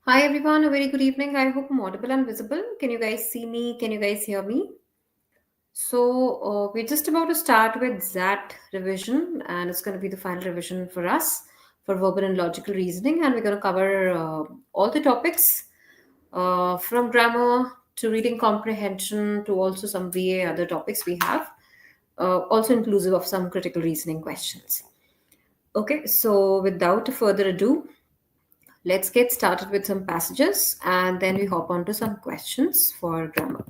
Hi everyone, a very good evening. I hope I'm audible and visible. Can you guys see me? Can you guys hear me? We're just about to start with XAT revision, and it's going to be the final revision for us for verbal and logical reasoning. And we're going to cover all the topics from grammar to reading comprehension to also some VA other topics we have, also inclusive of some critical reasoning questions. Okay, so without further ado, let's get started with some passages and then we hop on to some questions for grammar.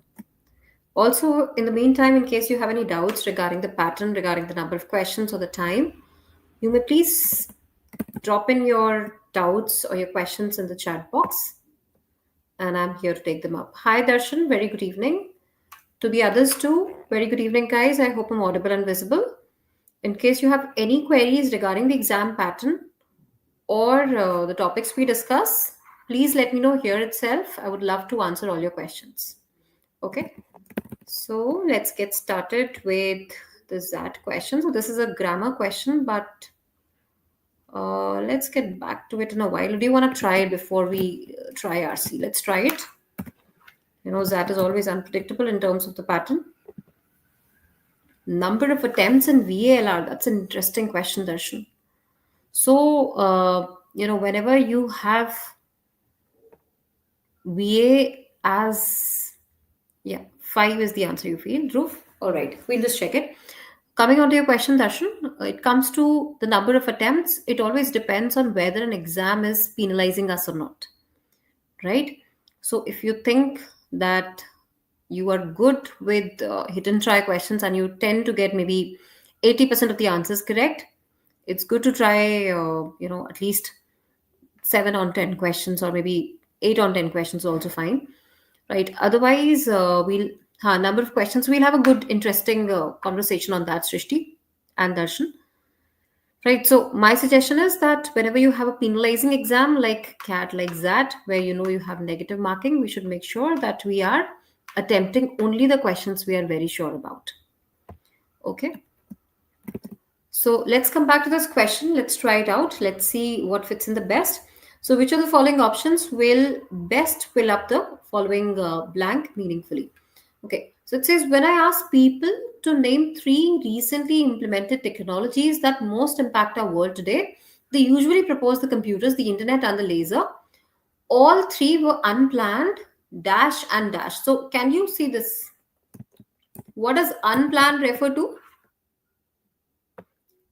Also, in the meantime, in case you have any doubts regarding the pattern, regarding the number of questions or the time, you may please drop in your doubts or your questions in the chat box and I'm here to take them up. Hi, Darshan. Very good evening. To the others too, very good evening, guys. I hope I'm audible and visible. In case you have any queries regarding the exam pattern, or the topics we discuss, please let me know here itself. I would love to answer all your questions. Okay, so let's get started with the ZAT question. So this is a grammar question, but let's get back to it in a while. Do you want to try it before we try RC? Let's try it. You know, ZAT is always unpredictable in terms of the pattern. Number of attempts in VALR. That's an interesting question, Darshan. So, whenever you have VA as, yeah, 5 is the answer you feel, Dhruv. All right, we'll just check it. Coming on to your question, Darshan, it comes to the number of attempts. It always depends on whether an exam is penalizing us or not, right? So if you think that you are good with hit and try questions and you tend to get maybe 80% of the answers correct, it's good to try, at least 7 on 10 questions or maybe 8 on 10 questions also fine, right? Otherwise, number of questions, we'll have a good interesting conversation on that, Srishti and Darshan, right? So my suggestion is that whenever you have a penalizing exam like CAT, like ZAT, where you know you have negative marking, we should make sure that we are attempting only the questions we are very sure about. Okay, so let's come back to this question. Let's try it out. Let's see what fits in the best. So which of the following options will best fill up the following blank meaningfully? Okay, so it says when I ask people to name 3 recently implemented technologies that most impact our world today, they usually propose the computers, the internet, and the laser. All 3 were unplanned, dash and dash. So can you see this? What does unplanned refer to?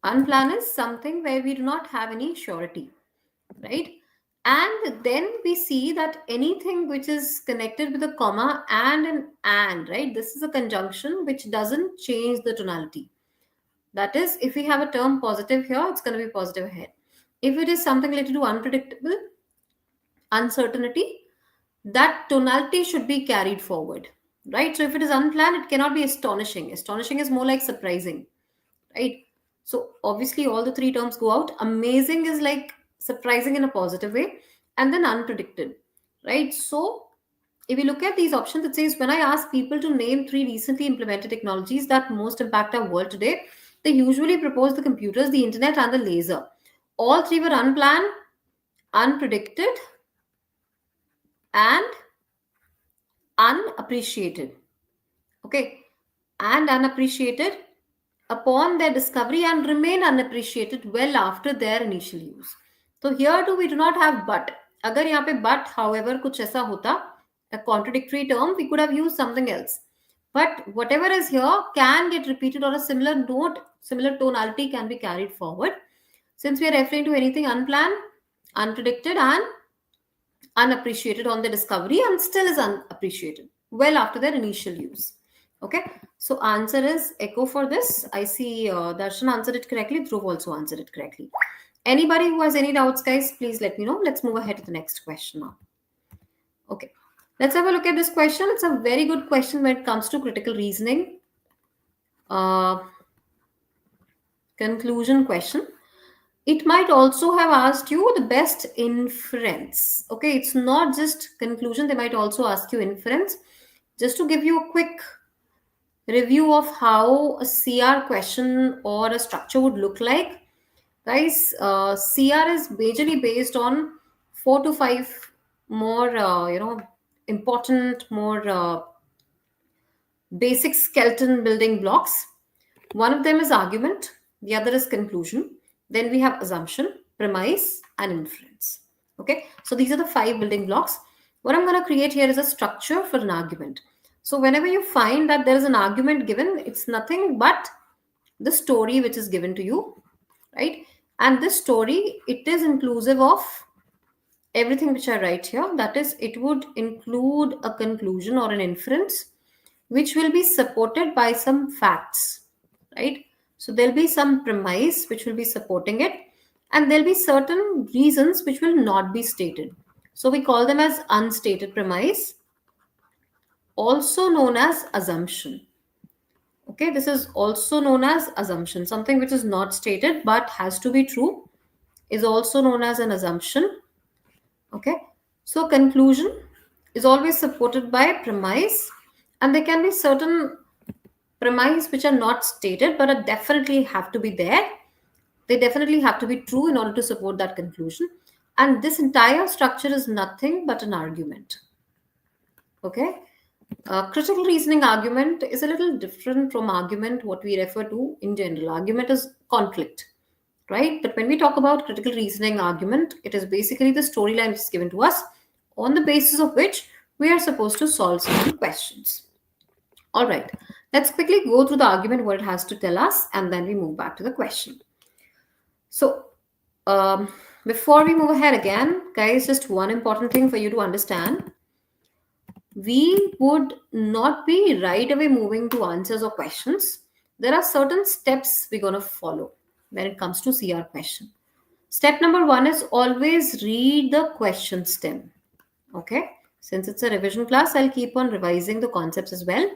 Unplanned is something where we do not have any surety, right? And then we see that anything which is connected with a comma and an and, right? This is a conjunction which doesn't change the tonality. That is, if we have a term positive here, it's going to be positive ahead. If it is something related to unpredictable, uncertainty, that tonality should be carried forward, right? So if it is unplanned, it cannot be astonishing. Astonishing is more like surprising, right? So obviously all the 3 terms go out. Amazing is like surprising in a positive way, and then unpredicted, right? So if we look at these options, it says when I ask people to name 3 recently implemented technologies that most impact our world today, they usually propose the computers, the internet, and the laser. All 3 were unplanned, unpredicted, and unappreciated. Okay, and unappreciated upon their discovery and remain unappreciated well after their initial use. So here too we do not have but. अगर यहाँ पे but however कुछ ऐसा होता, a contradictory term, we could have used something else. But whatever is here can get repeated or a similar note, similar tonality can be carried forward. Since we are referring to anything unplanned, unpredicted, and unappreciated on the discovery and still is unappreciated well after their initial use. Okay, so answer is echo for this. I see Darshan answered it correctly. Dhruv also answered it correctly. Anybody who has any doubts, guys, please let me know. Let's move ahead to the next question now. Okay, let's have a look at this question. It's a very good question when it comes to critical reasoning. Conclusion question. It might also have asked you the best inference. Okay, it's not just conclusion, they might also ask you inference. Just to give you a quick review of how a CR question or a structure would look like. Guys, CR is majorly based on 4 to 5 more important, more basic skeleton building blocks. One of them is argument, the other is conclusion. Then we have assumption, premise, and inference. Okay, so these are the five building blocks. What I'm going to create here is a structure for an argument. So whenever you find that there is an argument given, it's nothing but the story which is given to you, right? And this story, it is inclusive of everything which I write here. That is, it would include a conclusion or an inference which will be supported by some facts, right? So there'll be some premise which will be supporting it, and there'll be certain reasons which will not be stated. So we call them as unstated premise, also known as assumption. Okay, this is also known as assumption. Something which is not stated but has to be true is also known as an assumption. Okay, so conclusion is always supported by premise, and there can be certain premise which are not stated but are definitely have to be there. They definitely have to be true in order to support that conclusion. And this entire structure is nothing but an argument. Okay. Critical reasoning argument is a little different from argument, what we refer to in general. Argument is conflict, right? But when we talk about critical reasoning argument, it is basically the storyline which is given to us on the basis of which we are supposed to solve certain questions. All right, let's quickly go through the argument, what it has to tell us, and then we move back to the question. So, before we move ahead again, guys, just one important thing for you to understand. We would not be right away moving to answers or questions. There are certain steps we're going to follow when it comes to CR question. Step number one is always read the question stem. Okay, since it's a revision class, I'll keep on revising the concepts as well.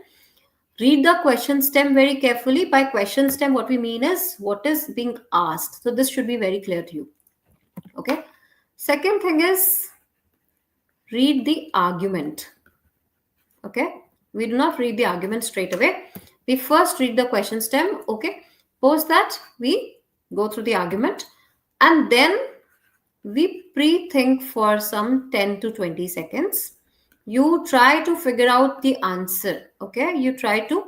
Read the question stem very carefully. By question stem, what we mean is what is being asked. So this should be very clear to you. Okay. Second thing is read the argument. Okay. We do not read the argument straight away. We first read the question stem. Okay. Post that, we go through the argument, and then we pre-think for some 10 to 20 seconds. You try to figure out the answer. Okay. You try to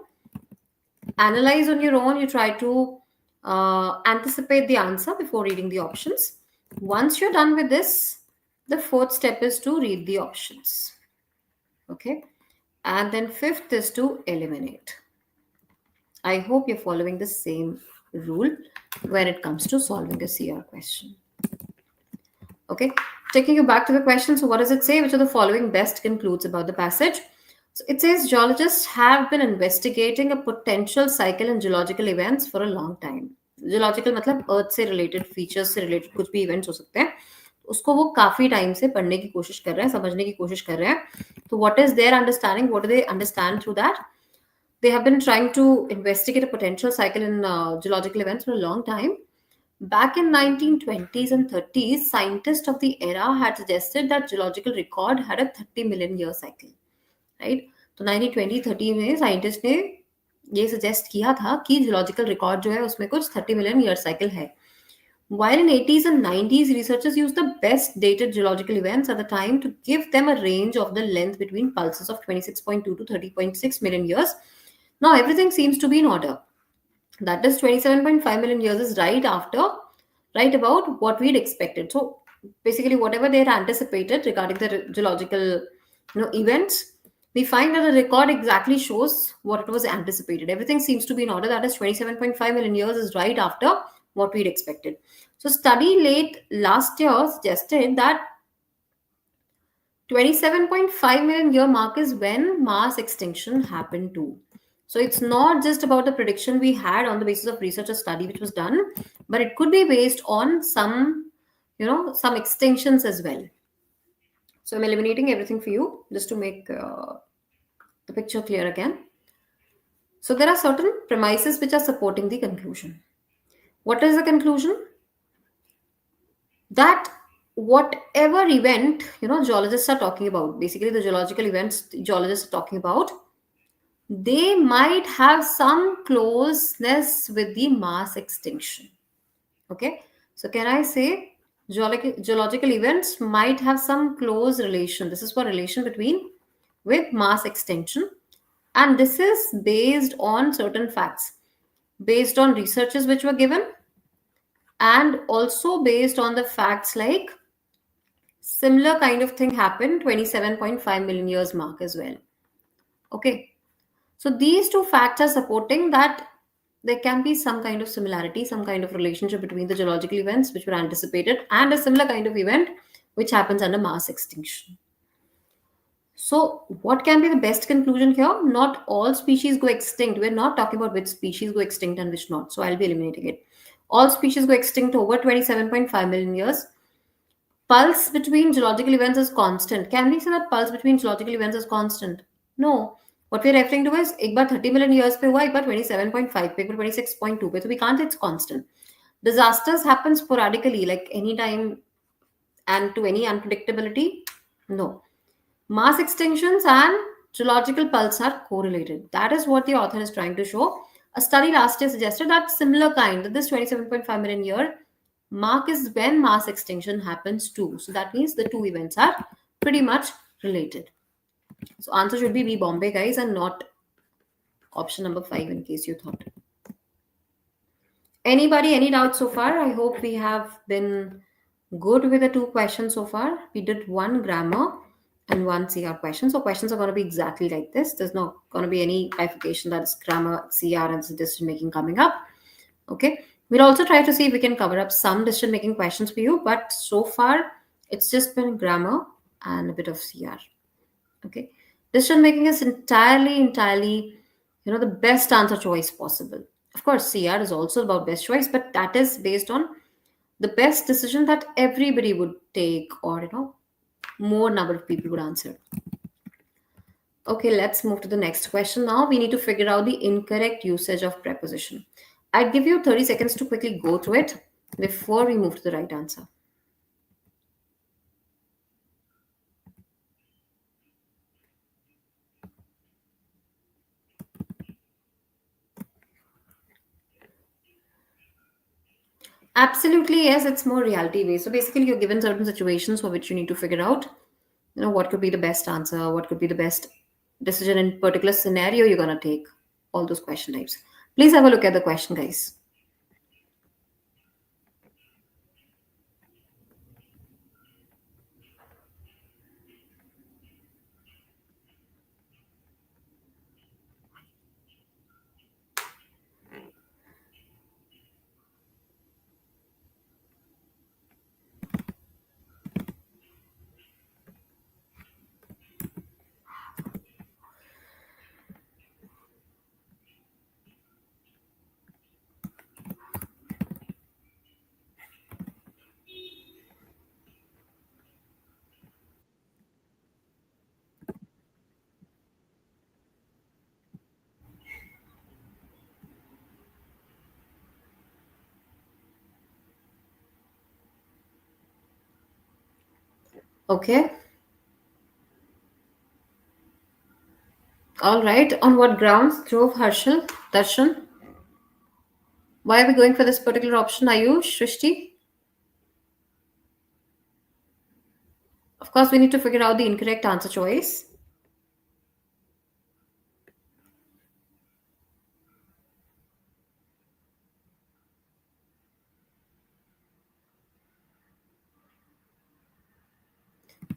analyze on your own. You try to anticipate the answer before reading the options. Once you're done with this, the fourth step is to read the options. Okay. And then fifth is to eliminate. I hope you're following the same rule when it comes to solving a CR question. Okay. Taking you back to the question. So what does it say? Which of the following best concludes about the passage? So it says geologists have been investigating a potential cycle in geological events for a long time. Geological मतलब अर्थ से related features से related कुछ भी events हो सकते हैं, उसको वो काफी टाइम से पढ़ने की कोशिश कर रहे हैं, समझने की कोशिश कर रहे हैं. तो what is their understanding? What do they understand through that? They have been trying to investigate a potential cycle in geological events for a long time. Back in 1920s and 30s, scientists of the era had suggested that geological record had a 30 million year cycle. Right. तो 1920-30 में scientist ने ये suggest किया था कि geological record जो है उसमें कुछ 30 मिलियन ईयर साइकिल है. While in 80s and 90s, researchers used the best dated geological events at the time to give them a range of the length between pulses of 26.2 to 30.6 million years. Now everything seems to be in order. That is 27.5 million years is right about what we'd expected. So basically whatever they had anticipated regarding the geological events, we find that the record exactly shows what it was anticipated. Everything seems to be in order. That is 27.5 million years is right after what we'd expected. So study late last year suggested that 27.5 million year mark is when mass extinction happened too. So it's not just about the prediction we had on the basis of research or study which was done, but it could be based on some extinctions as well. So I'm eliminating everything for you just to make the picture clear again. So there are certain premises which are supporting the conclusion. What is the conclusion? That whatever event, geologists are talking about, basically the geological events geologists are talking about, they might have some closeness with the mass extinction. Okay. So can I say Geological events might have some close relation. This is for relation between with mass extinction, and this is based on certain facts, based on researches which were given, and also based on the facts like similar kind of thing happened 27.5 million years mark as well. Okay, so these two facts are supporting that there can be some kind of similarity, some kind of relationship between the geological events which were anticipated and a similar kind of event which happens under mass extinction. So, what can be the best conclusion here? Not all species go extinct. We're not talking about which species go extinct and which not. So, I'll be eliminating it. All species go extinct over 27.5 million years. Pulse between geological events is constant. Can we say that pulse between geological events is constant? No. What we're referring to is एक बार 30 million years पे हुआ, एक बार 27.5 पे, एक बार 26.2 पे. So we can't say it's constant. Disasters happen sporadically, like anytime and to any unpredictability? No. Mass extinctions and geological pulse are correlated. That is what the author is trying to show. A study last year suggested that similar kind, that this 27.5 million year mark is when mass extinction happens too. So that means the two events are pretty much related. So answer should be B Bombay, guys, and not option number 5 in case you thought. Anybody, any doubts so far? I hope we have been good with the two questions so far. We did one grammar and one CR question. So questions are going to be exactly like this. There's not going to be any bifurcation, that's grammar, CR, and decision making coming up. Okay. We'll also try to see if we can cover up some decision making questions for you, but so far it's just been grammar and a bit of CR. Okay. Decision making is entirely, the best answer choice possible. Of course, CR is also about best choice, but that is based on the best decision that everybody would take, or more number of people would answer. Okay, let's move to the next question now. We need to figure out the incorrect usage of preposition. I'd give you 30 seconds to quickly go through it before we move to the right answer. Absolutely, yes, it's more reality based. So basically, you're given certain situations for which you need to figure out, what could be the best answer, what could be the best decision in particular scenario you're gonna take. All those question types. Please have a look at the question, guys. Okay. All right. On what grounds drove Harshal Darshan? Why are we going for this particular option? Ayush, Shrishti? Of course, we need to figure out the incorrect answer choice.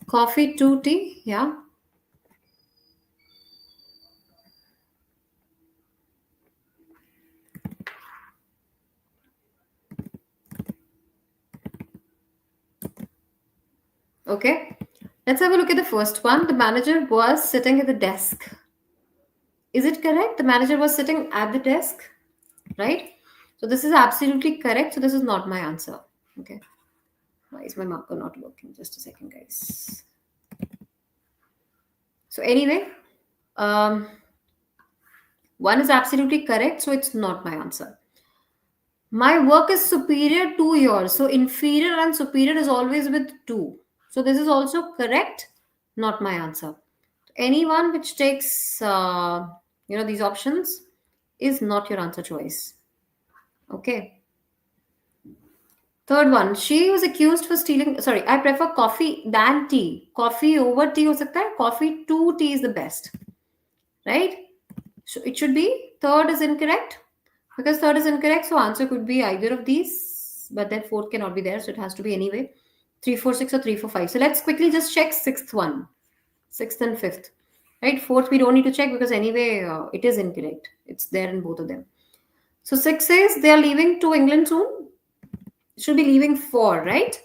Coffee, 2 tea. Yeah. Okay. Let's have a look at the first one. The manager was sitting at the desk. Is it correct? The manager was sitting at the desk, right? So this is absolutely correct. So this is not my answer. Okay. Why is my marker not working? Just a second, guys. So anyway, um, one is absolutely correct. So it's not my answer. My work is superior to yours. So inferior and superior is always with two. So this is also correct. Not my answer. Anyone which takes these options is not your answer choice. Okay. Third one, she was accused for stealing. Sorry, I prefer coffee than tea. Coffee over tea हो सकता है. Coffee to tea is the best, right? So it should be third is incorrect because third is incorrect. So answer could be either of these, but then fourth cannot be there. So it has to be anyway. 3, 4, 6 or 3, 4, 5. So let's quickly just check sixth one, sixth and fifth. Right, fourth we don't need to check because anyway it is incorrect. It's there in both of them. So six says they are leaving to England soon. Should be leaving for, right?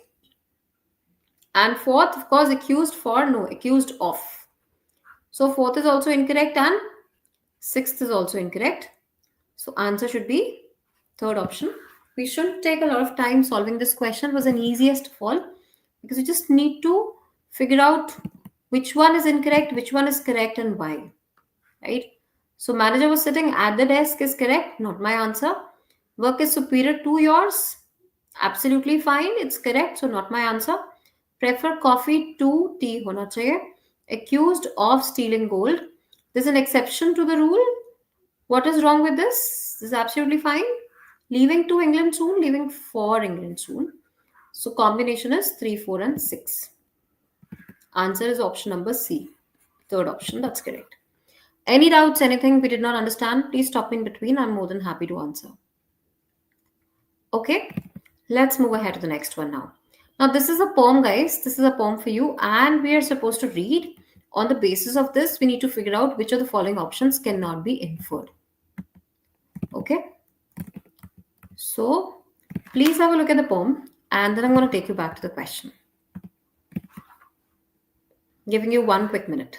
And fourth, of course, accused for, no, accused of. So fourth is also incorrect and sixth is also incorrect. So answer should be third option. We shouldn't take a lot of time solving this question. It was an easiest of all because you just need to figure out which one is incorrect, which one is correct, and why. Right? So manager was sitting at the desk is correct, not my answer. Work is superior to yours. Absolutely fine. It's correct. So not my answer. Prefer coffee to tea होना चाहिए. Accused of stealing gold. There's an exception to the rule. What is wrong with this? This is absolutely fine. Leaving to England soon, leaving for England soon. So combination is 3, 4, and 6. Answer is option number C. Third option, that's correct. Any doubts, anything we did not understand, please stop me in between. I'm more than happy to answer. Okay, let's move ahead to the next one now. Now, this is a poem, guys. This is a poem for you, and we are supposed to read. On the basis of this, we need to figure out which of the following options cannot be inferred. Okay, so please have a look at the poem, and then I'm going to take you back to the question. Giving you 1 quick minute.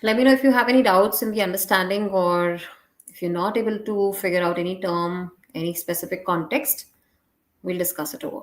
Let me know if you have any doubts in the understanding or if you're not able to figure out any term, any specific context. We'll discuss it over.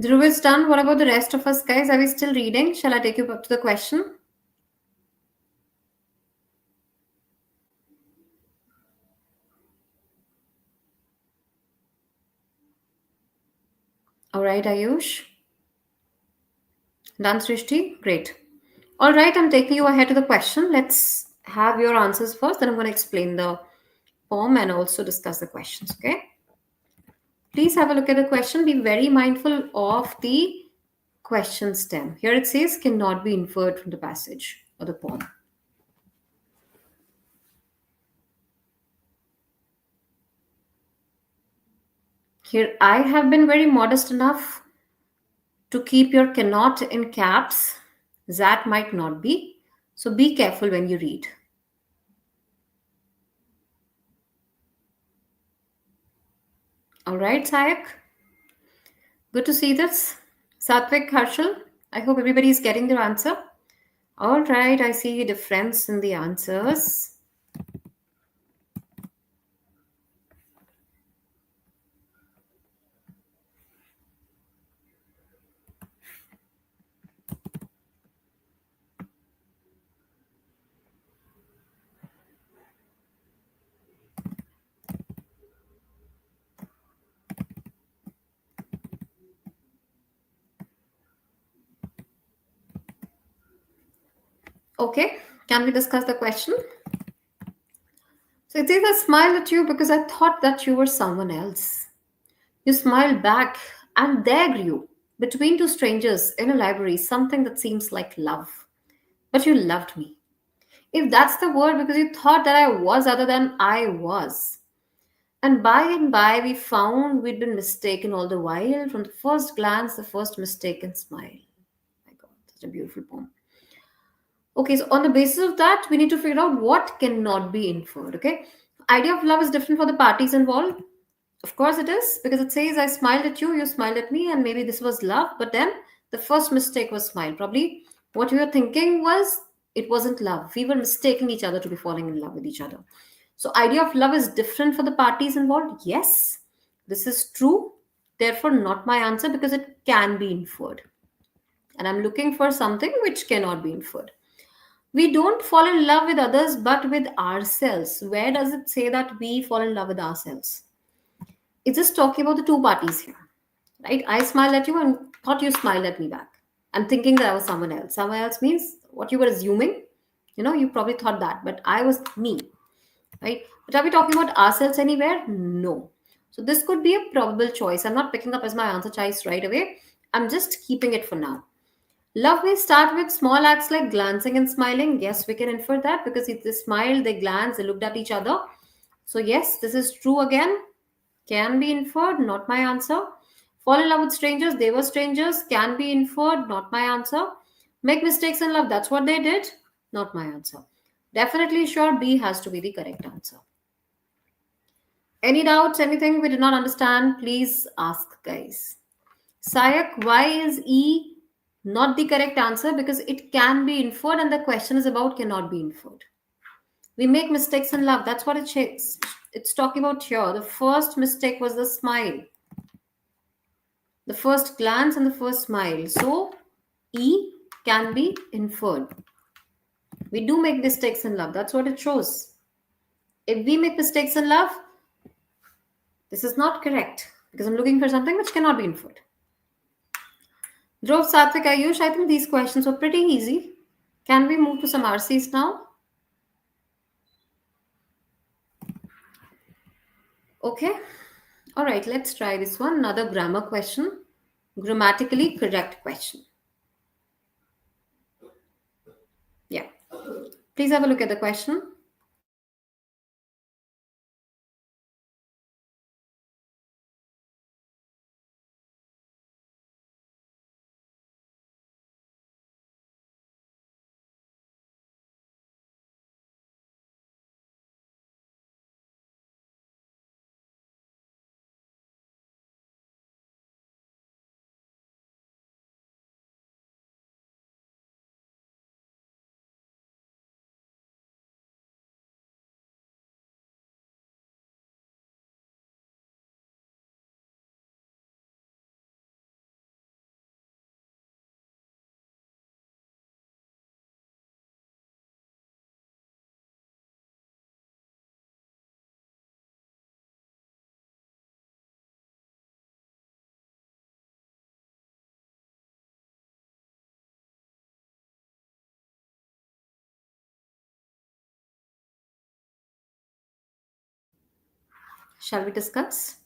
Dhruv is done. What about the rest of us, guys? Are we still reading? Shall I take you up to the question? All right, Ayush. Done, Srishti? Great. All right, I'm taking you ahead to the question. Let's have your answers first. Then I'm going to explain the poem and also discuss the questions, okay? Please have a look at the question. Be very mindful of the question stem. Here it says cannot be inferred from the passage or the poem. Here I have been very modest enough to keep your cannot in caps. That might not be. So be careful when you read. All right, Sayak. Good to see this. Satvik, Harshal, I hope everybody is getting their answer. All right, I see a difference in the answers. Okay, can we discuss the question? So it says, I smiled at you because I thought that you were someone else. You smiled back, and there grew, between two strangers in a library, something that seems like love. but you loved me. If that's the word because you thought that I was other than I was. And by, we found we'd been mistaken all the while. From the first glance, the first mistaken smile. My God, such a beautiful poem. Okay, so on the basis of that, we need to figure out what cannot be inferred. Okay, idea of love is different for the parties involved. Of course, it is because it says I smiled at you, you smiled at me, and maybe this was love. But then the first mistake was smile. Probably what we were thinking was it wasn't love. We were mistaking each other to be falling in love with each other. So, idea of love is different for the parties involved. Yes, this is true. Therefore, not my answer because it can be inferred. And I'm looking for something which cannot be inferred. We don't fall in love with others but with ourselves. Where does it say that we fall in love with ourselves? It's just talking about the two parties here, right? I smiled at you and thought you smiled at me back. I'm thinking that I was someone else. Someone else means what you were assuming. You probably thought that, but I was me, right? But are we talking about ourselves anywhere? No. So this could be a probable choice. I'm not picking up as my answer choice right away. I'm just keeping it for now. Love may start with small acts like glancing and smiling. Yes, we can infer that because if they smiled, they glanced, they looked at each other. So, yes, this is true again. Can be inferred, not my answer. Fall in love with strangers, they were strangers. Can be inferred, not my answer. Make mistakes in love, that's what they did, not my answer. Definitely sure B has to be the correct answer. Any doubts, anything we did not understand, please ask, guys. Sayak, why is E not the correct answer? Because it can be inferred, and the question is about cannot be inferred. We make mistakes in love. That's what it's talking about here. The first mistake was the smile, the first glance, and the first smile. So, E can be inferred. We do make mistakes in love. That's what it shows. If we make mistakes in love, this is not correct because I'm looking for something which cannot be inferred. Dhruv, Satvik, Ayush, I think these questions were pretty easy. Can we move to some RCs now? Okay. All right, let's try this one. Another grammar question. Grammatically correct question. Yeah. Please have a look at the question. Shall we discuss?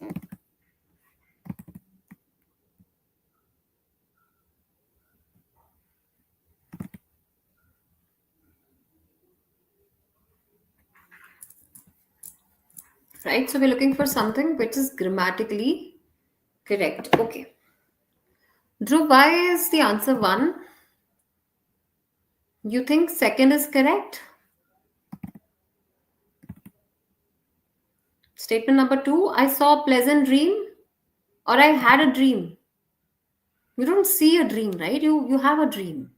Right? So we're looking for something which is grammatically correct. Okay. Dhruv, why is the answer one? You think second is correct? Statement number two, I saw a pleasant dream or I had a dream. You don't see a dream, right? You have a dream.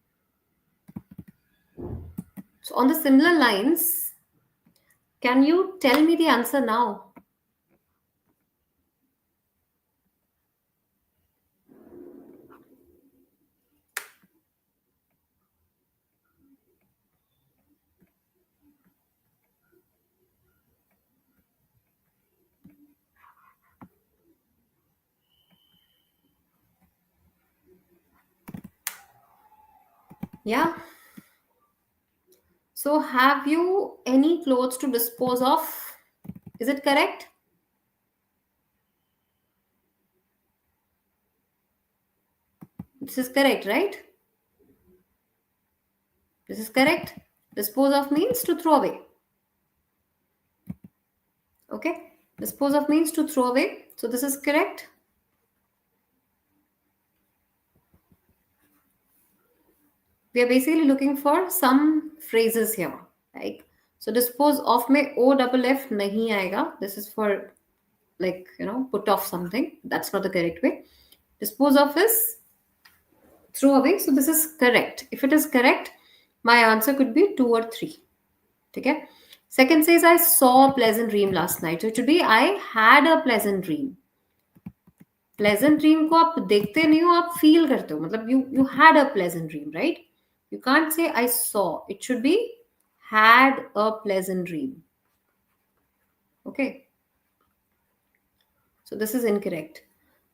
So on the similar lines, can you tell me the answer now? Yeah. So have you any clothes to dispose of? Is it correct? This is correct, right? This is correct. Dispose of means to throw away. Okay. Dispose of means to throw away. So this is correct. We are basically looking for some phrases here. Like, so dispose of में O double F नहीं आएगा. This is for, like, put off something. That's not the correct way. Dispose of is throw away. So this is correct. If it is correct, my answer could be 2 or 3. Okay. Second says I saw a pleasant dream last night. So it should be I had a pleasant dream. Pleasant dream को आप देखते नहीं हो, आप feel करते हो. मतलब you had a pleasant dream, right? You can't say I saw. It should be had a pleasant dream. Okay. So this is incorrect.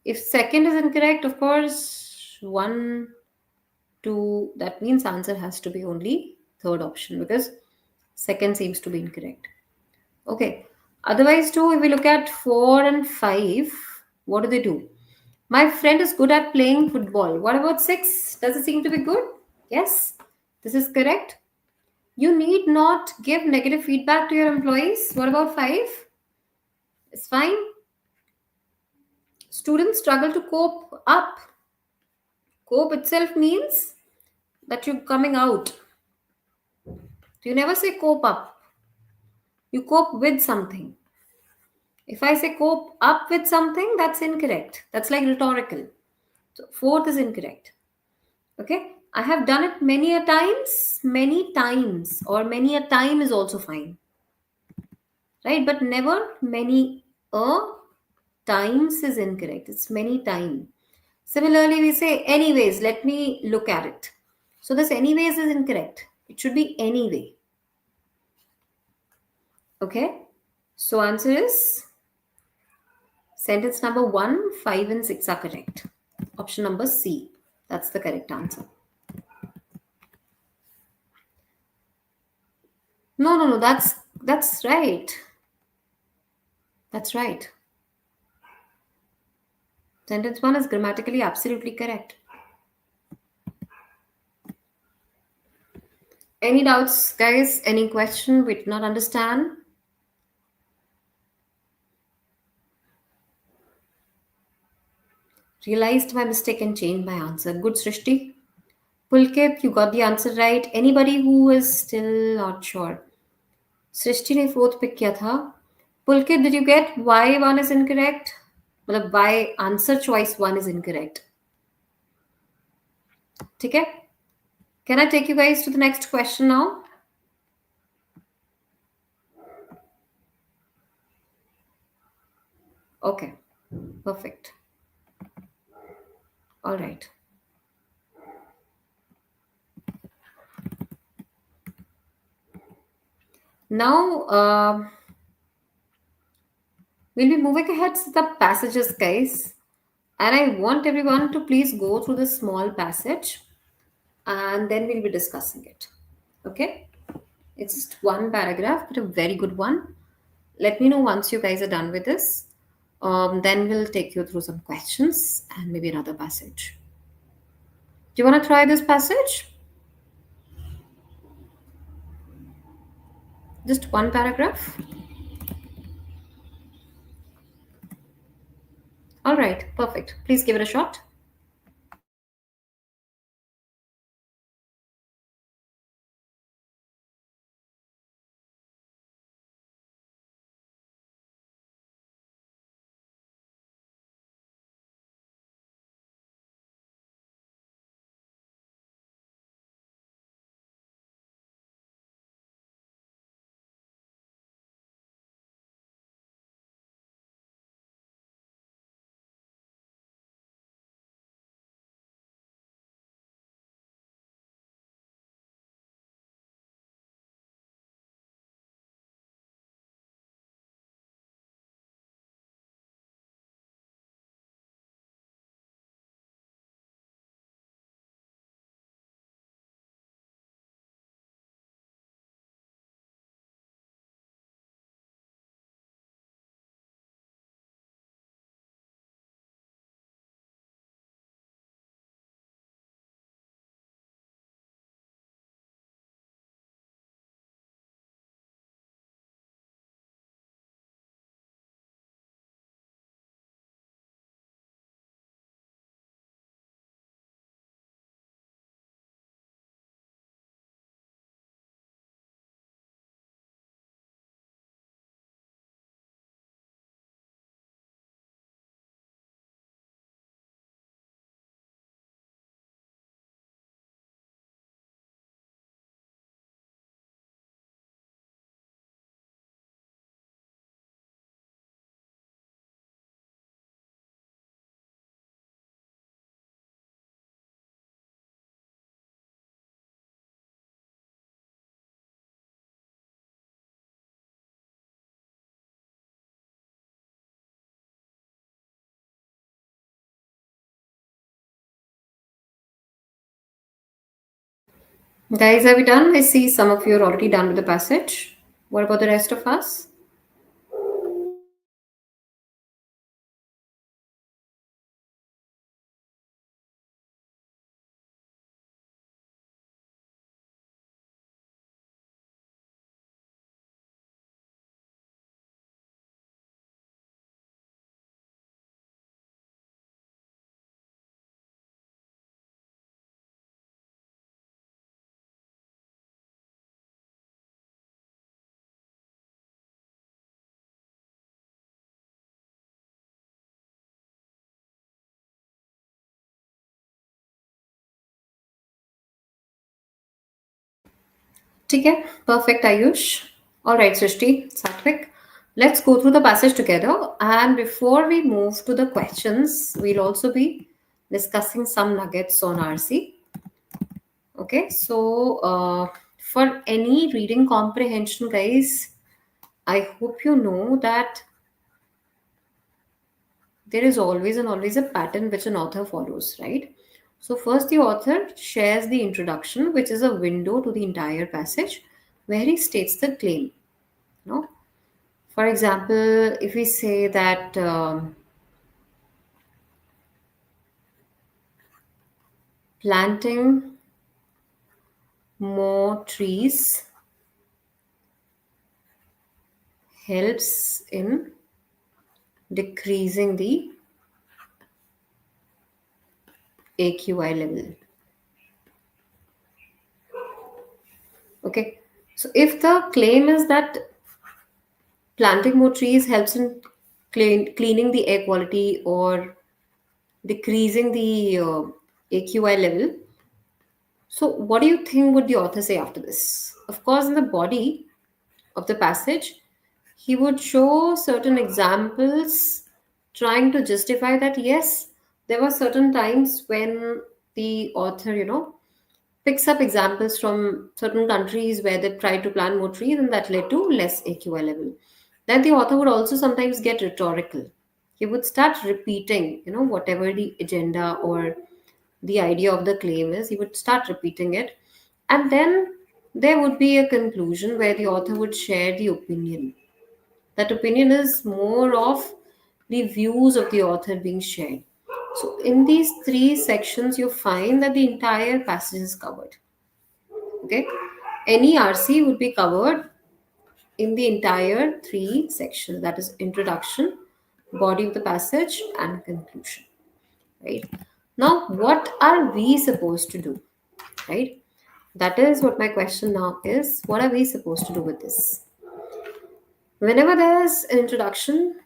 If second is incorrect, of course, 1, 2, that means answer has to be only third option because second seems to be incorrect. Okay. Otherwise, too, if we look at 4 and 5, what do they do? My friend is good at playing football. What about 6? Does it seem to be good? Yes. This is correct. You need not give negative feedback to your employees. What about 5? It's fine. Students struggle to cope up. Cope itself means that you're coming out. You never say cope up. You cope with something. If I say cope up with something, that's incorrect. That's like rhetorical. So fourth is incorrect. Okay. I have done it many times, or many a time is also fine. Right? But never many a times is incorrect. It's many time. Similarly, we say anyways, let me look at it. So this anyways is incorrect. It should be anyway. Okay. So answer is sentence number 1, 5 and 6 are correct. Option number C. That's the correct answer. No. That's right. That's right. Sentence 1 is grammatically absolutely correct. Any doubts, guys? Any question we did not understand? Realized my mistake and changed my answer. Good, Srishti. Pulkit, you got the answer right. Anybody who is still not sure? सृष्टि ने fourth pick किया था. Pulkit, did you get why one is incorrect? मतलब why answer choice 1 is incorrect. ठीक है? Can I take you guys to the next question now? Okay, perfect. All right. Now, we'll be moving ahead to the passages, guys. And I want everyone to please go through the small passage and then we'll be discussing it. Okay? It's just one paragraph, but a very good one. Let me know once you guys are done with this. Then we'll take you through some questions and maybe another passage. Do you want to try this passage? Just one paragraph? All right, perfect. Please give it a shot. Guys, are we done? I see some of you are already done with the passage. What about the rest of us? Okay, perfect, Ayush. All right, Srishti, Satvik. Let's go through the passage together. And before we move to the questions, we'll also be discussing some nuggets on RC. Okay, so for any reading comprehension, guys, I hope you know that there is always a pattern which an author follows, right? So first the author shares the introduction, which is a window to the entire passage, where he states the claim. No, for example, if we say that planting more trees helps in decreasing the AQI level. Okay, so if the claim is that planting more trees helps in cleaning the air quality or decreasing the AQI level, so what do you think would the author say after this? Of course, in the body of the passage, he would show certain examples trying to justify that yes, there were certain times when the author, picks up examples from certain countries where they tried to plant more trees and that led to less AQI level. Then the author would also sometimes get rhetorical. He would start repeating, whatever the agenda or the idea of the claim is, he would start repeating it. And then there would be a conclusion where the author would share the opinion. That opinion is more of the views of the author being shared. So, in these three sections, you find that the entire passage is covered. Okay, any RC would be covered in the entire three sections, that is, introduction, body of the passage, and conclusion. Right now, what are we supposed to do? Right, that is what my question now is. What are we supposed to do with this? Whenever there's an introduction,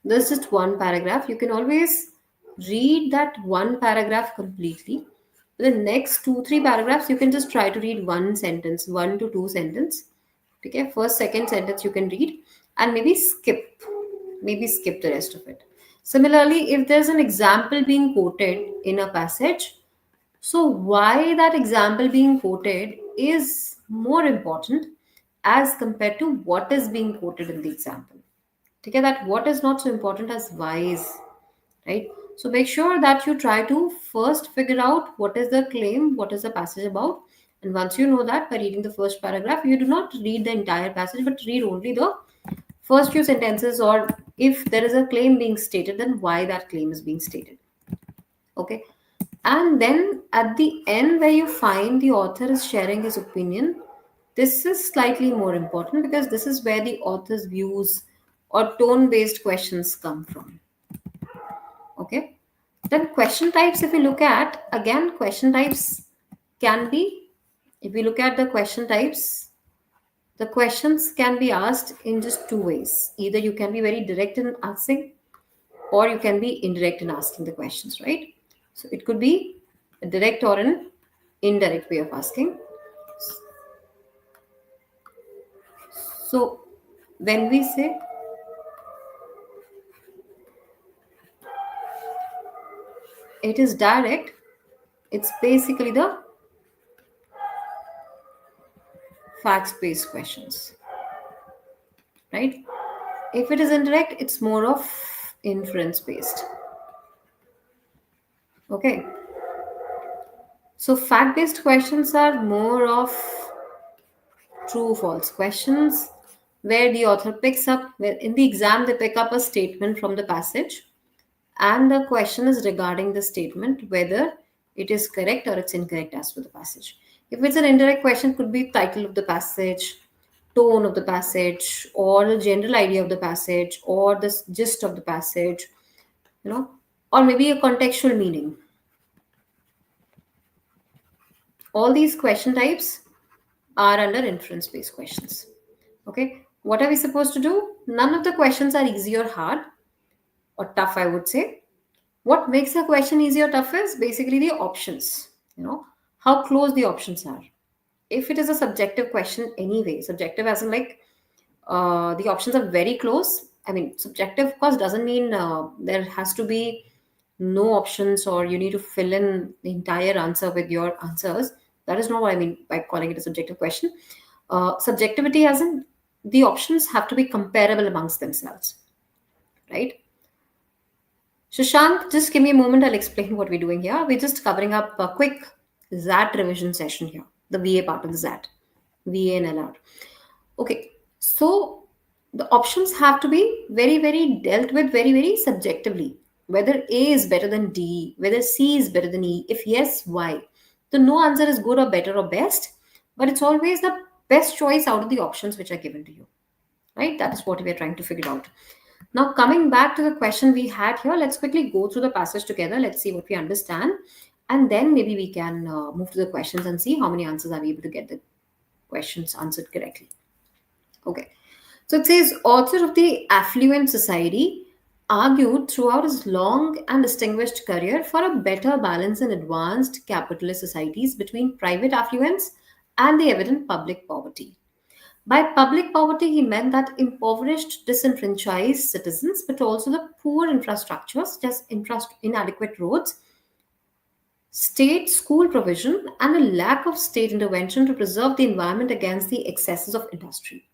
there's just one paragraph. You can always read that one paragraph completely. The next two, three paragraphs, you can just try to read one sentence, one to two sentence. Okay, first, second sentence you can read and maybe skip the rest of it. Similarly, if there's an example being quoted in a passage, so why that example being quoted is more important as compared to what is being quoted in the example. Okay, that what is not so important as why is, right? So make sure that you try to first figure out what is the claim, what is the passage about, and once you know that by reading the first paragraph, you do not read the entire passage but read only the first few sentences, or if there is a claim being stated, then why that claim is being stated. Okay, and then at the end where you find the author is sharing his opinion, this is slightly more important because this is where the author's views or tone based questions come from. Okay, then question types, if we look at, again, question types can be, if we look at the question types, the questions can be asked in just two ways. Either you can be very direct in asking, or you can be indirect in asking the questions, right? So it could be a direct or an indirect way of asking. So when we say it is direct, it's basically the facts based questions, right? If it is indirect, it's more of inference based. Okay, So fact based questions are more of true false questions where the author picks up, where in the exam they pick up a statement from the passage and the question is regarding the statement whether it is correct or it's incorrect as per the passage. If it's an indirect question, could be title of the passage, tone of the passage, or the general idea of the passage, or the gist of the passage, you know, or maybe a contextual meaning. All these question types are under inference based questions. Okay, what are we supposed to do? None of the questions are easy or hard or tough, I would say. What makes a question easy or tough is basically the options, you know, how close the options are. If it is a subjective question anyway, subjective as in like the options are very close. I mean, subjective, of course, doesn't mean there has to be no options or you need to fill in the entire answer with your answers. That is not what I mean by calling it a subjective question. Subjectivity as in the options have to be comparable amongst themselves, right? Shashank, just give me a moment. I'll explain what we're doing here. We're just covering up a quick XAT revision session here, the VA part of the XAT, VA and LR. Okay, so the options have to be very, very dealt with very, very subjectively. Whether A is better than D, whether C is better than E. If yes, why? The no answer is good or better or best, but it's always the best choice out of the options which are given to you, right? That is what we are trying to figure out. Now, coming back to the question we had here, let's quickly go through the passage together. Let's see what we understand. And then maybe we can move to the questions and see how many answers are we able to get the questions answered correctly. Okay. So it says, author of the Affluent Society argued throughout his long and distinguished career for a better balance in advanced capitalist societies between private affluence and the evident public poverty. By public poverty, he meant that impoverished, disenfranchised citizens, but also the poor infrastructure, such as inadequate roads, state school provision, and a lack of state intervention to preserve the environment against the excesses of industry.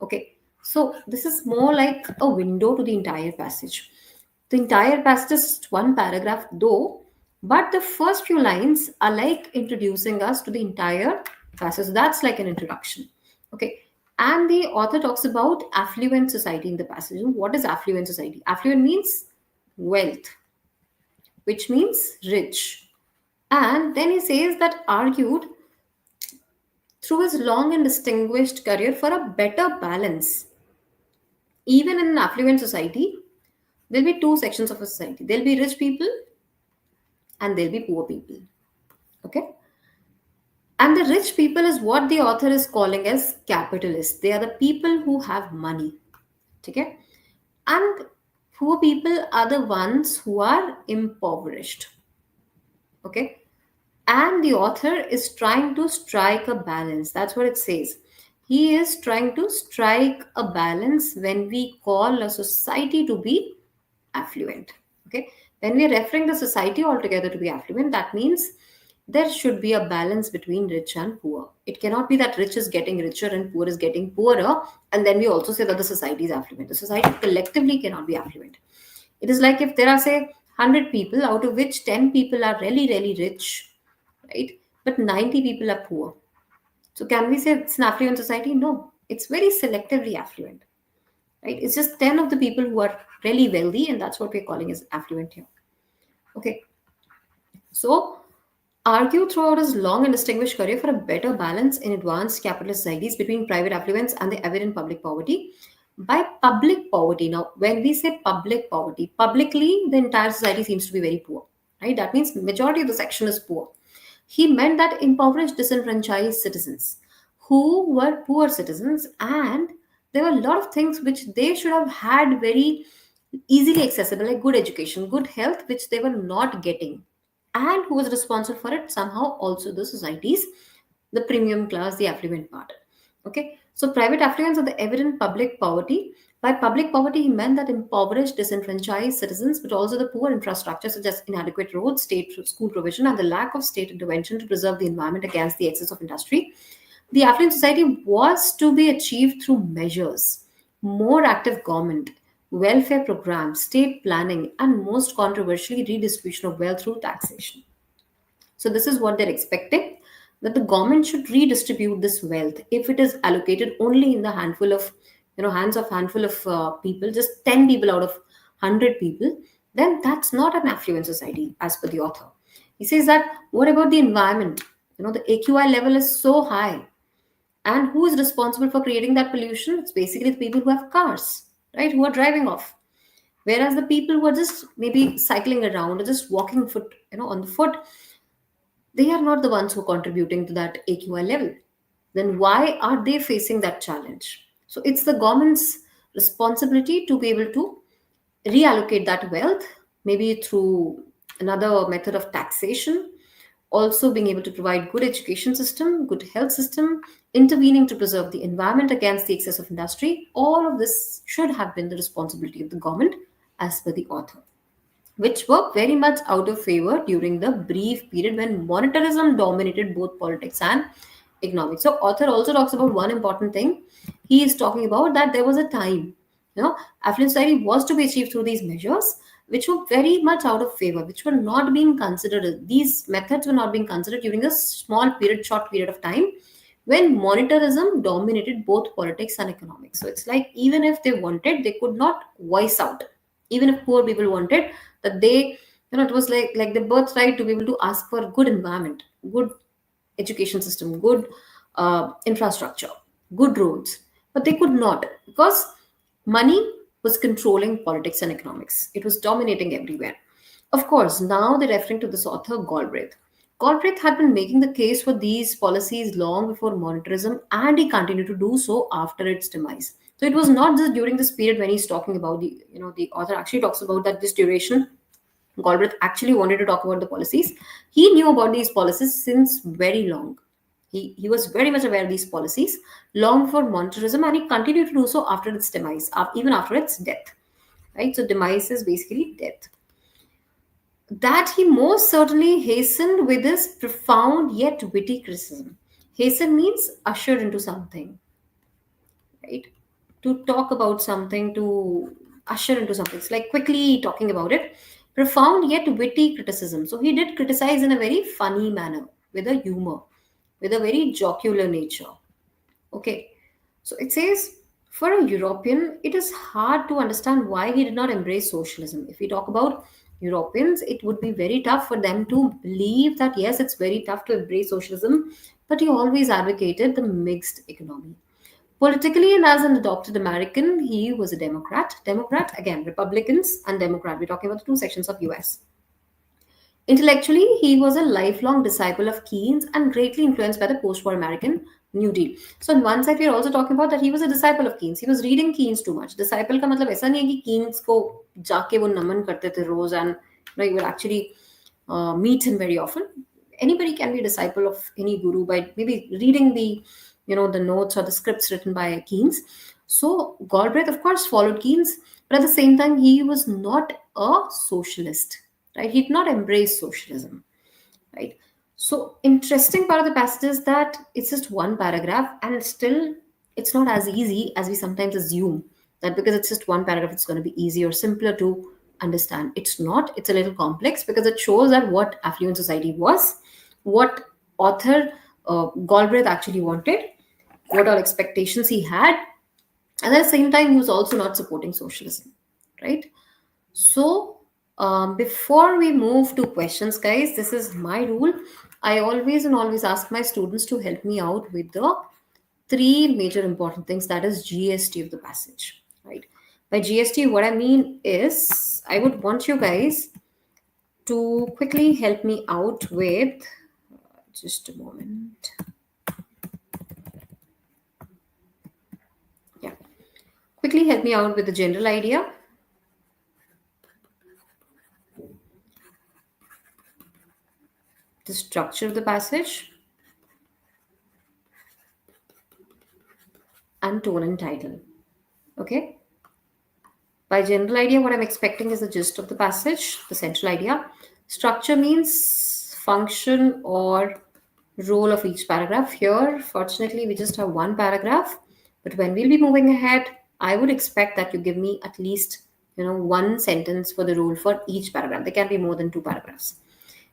Okay, so this is more like a window to the entire passage. The entire passage is just one paragraph, though, but the first few lines are like introducing us to the entire passage. So that's like an introduction. Okay, and the author talks about affluent society in the passage. What is affluent society? Affluent means wealth, which means rich. And then he says that argued through his long and distinguished career for a better balance. Even in an affluent society, there'll be two sections of a society. There'll be rich people and there'll be poor people. Okay? And the rich people is what the author is calling as capitalists. They are the people who have money. Okay? And poor people are the ones who are impoverished. Okay? And the author is trying to strike a balance. That's what it says. He is trying to strike a balance when we call a society to be affluent. Okay, when we are referring the society altogether to be affluent, that means there should be a balance between rich and poor. It cannot be that rich is getting richer and poor is getting poorer, and then we also say that the society is affluent. The society collectively cannot be affluent. It is like if there are, say, 100 people, out of which 10 people are really, really rich, right? But 90 people are poor. So can we say it's an affluent society? No, it's very selectively affluent, right? It's just 10 of the people who are really wealthy, and that's what we're calling as affluent here. Okay, so argue throughout his long and distinguished career for a better balance in advanced capitalist societies between private affluence and the evident public poverty. By public poverty, now when we say public poverty, publicly the entire society seems to be very poor, right? That means majority of the section is poor. He meant that impoverished, disenfranchised citizens who were poor citizens, and there were a lot of things which they should have had very easily accessible, like good education, good health, which they were not getting. And who was responsible for it? Somehow also the societies, the premium class, the affluent part. Okay, so private affluence are the evident public poverty. By public poverty, he meant that impoverished, disenfranchised citizens, but also the poor infrastructure such as inadequate roads, state school provision, and the lack of state intervention to preserve the environment against the excess of industry. The affluent society was to be achieved through measures, more active government, welfare programs, state planning, and most controversially, redistribution of wealth through taxation. So this is what they're expecting, that the government should redistribute this wealth. If it is allocated only in the handful of, hands of handful of people, just 10 people out of 100 people, then that's not an affluent society as per the author. He says that what about the environment? The AQI level is so high, and who is responsible for creating that pollution? It's basically the people who have cars, right? Who are driving off. Whereas the people who are just maybe cycling around or just walking foot, on the foot, they are not the ones who are contributing to that AQI level. Then why are they facing that challenge? So it's the government's responsibility to be able to reallocate that wealth, maybe through another method of taxation, also being able to provide good education system, good health system, intervening to preserve the environment against the excess of industry. All of this should have been the responsibility of the government as per the author, which were very much out of favor during the brief period when monetarism dominated both politics and economics. So author also talks about one important thing. He is talking about that there was a time, affluent society was to be achieved through these measures, which were very much out of favor, which were not being considered. These methods were not being considered during a short period of time when monetarism dominated both politics and economics. So it's like even if they wanted, they could not voice out. Even if poor people wanted, that they, it was like the birthright to be able to ask for good environment, good education system, good infrastructure, good roads, but they could not, because money was controlling politics and economics. It was dominating everywhere. Of course, now they're referring to this author Galbraith. Galbraith had been making the case for these policies long before monetarism, and he continued to do so after its demise. So it was not just during this period when he's talking about the author actually talks about that this duration Galbraith actually wanted to talk about the policies. He knew about these policies since very long. He was very much aware of these policies long before monetarism, and he continued to do so after its demise, even after its death. Right? So demise is basically death. That he most certainly hastened with his profound yet witty criticism. Hasten means ushered into something, right? To talk about something, to usher into something. It's like quickly talking about it. Profound yet witty criticism. So he did criticize in a very funny manner, with a humor, with a very jocular nature. Okay. So it says, for a European, it is hard to understand why he did not embrace socialism. If we talk about Europeans, it would be very tough for them to believe that, yes, it's very tough to embrace socialism, but he always advocated the mixed economy. Politically and as an adopted American, he was a Democrat. Democrat, again, Republicans and Democrat. We're talking about the two sections of US. Intellectually, he was a lifelong disciple of Keynes and greatly influenced by the post-war American New Deal. So on one side, we are also talking about that he was a disciple of Keynes. He was reading Keynes too much. Disciple का मतलब ऐसा नहीं है कि Keynes को जाके वो नमन करते थे रोज, and you will actually meet him very often. Anybody can be a disciple of any guru by maybe reading the notes or the scripts written by Keynes. So Galbraith, of course, followed Keynes, but at the same time, he was not a socialist, right? He did not embrace socialism, right? So interesting part of the passage is that it's just one paragraph, and still it's not as easy as we sometimes assume that because it's just one paragraph, it's going to be easier or simpler to understand. It's not. It's a little complex because it shows that what affluent society was, what author Galbraith actually wanted, what all expectations he had, and at the same time, he was also not supporting socialism, right? So, before we move to questions, guys, this is my rule. I always and always ask my students to help me out with the three major important things, that is GST of the passage, right? By GST, what I mean is I would want you guys to quickly help me out with just a moment. Yeah, quickly help me out with the general idea, the structure of the passage, and tone and title. Okay. By general idea, what I'm expecting is the gist of the passage, the central idea. Structure means function or role of each paragraph. Here, fortunately, we just have one paragraph, but when we'll be moving ahead, I would expect that you give me at least one sentence for the rule for each paragraph. There can be more than two paragraphs.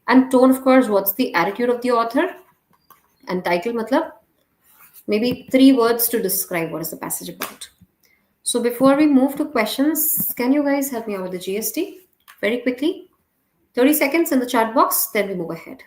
And tone, of course, what's the attitude of the author? And title, matlab, maybe three words to describe what is the passage about. So before we move to questions, can you guys help me out with the GST very quickly? 30 seconds in the chat box, then we move ahead.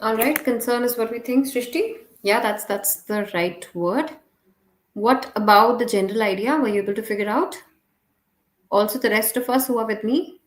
All right, concern is what we think, Srishti. Yeah, that's the right word. What about the general idea? Were you able to figure out? Also, the rest of us who are with me.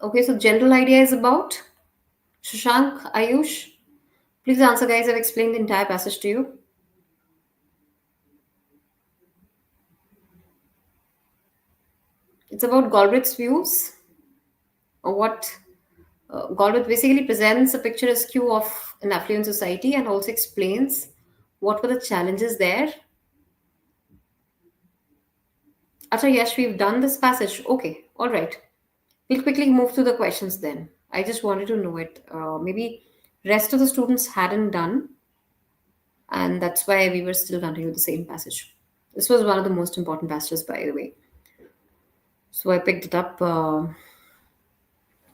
Okay, so general idea is about Shashank, Ayush. Please answer, guys. I've explained the entire passage to you. It's about Galbraith's views, or what Galbraith basically presents a picturesque of an affluent society and also explains what were the challenges there. Acha, yes, we've done this passage. Okay, all right. We'll quickly move to the questions then. I just wanted to know it. Maybe rest of the students hadn't done, and that's why we were still continuing the same passage. This was one of the most important passages, by the way. So I picked it up. All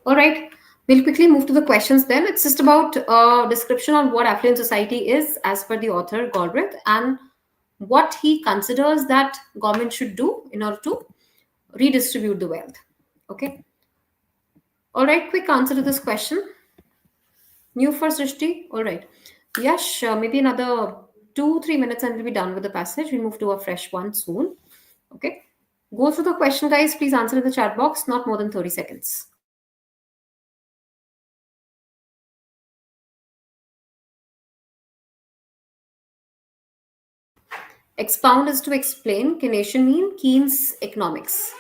right. We'll quickly move to the questions then. It's just about a description on what affluent society is as per the author Galbraith and what he considers that government should do in order to redistribute the wealth. Okay. All right. Quick answer to this question. New for Srishti? All right. Yes, maybe another 2-3 minutes and we'll be done with the passage. We'll move to a fresh one soon. Okay. Go through the question, guys. Please answer in the chat box, not more than 30 seconds. Expound is to explain. Keynesian mean Keynes economics.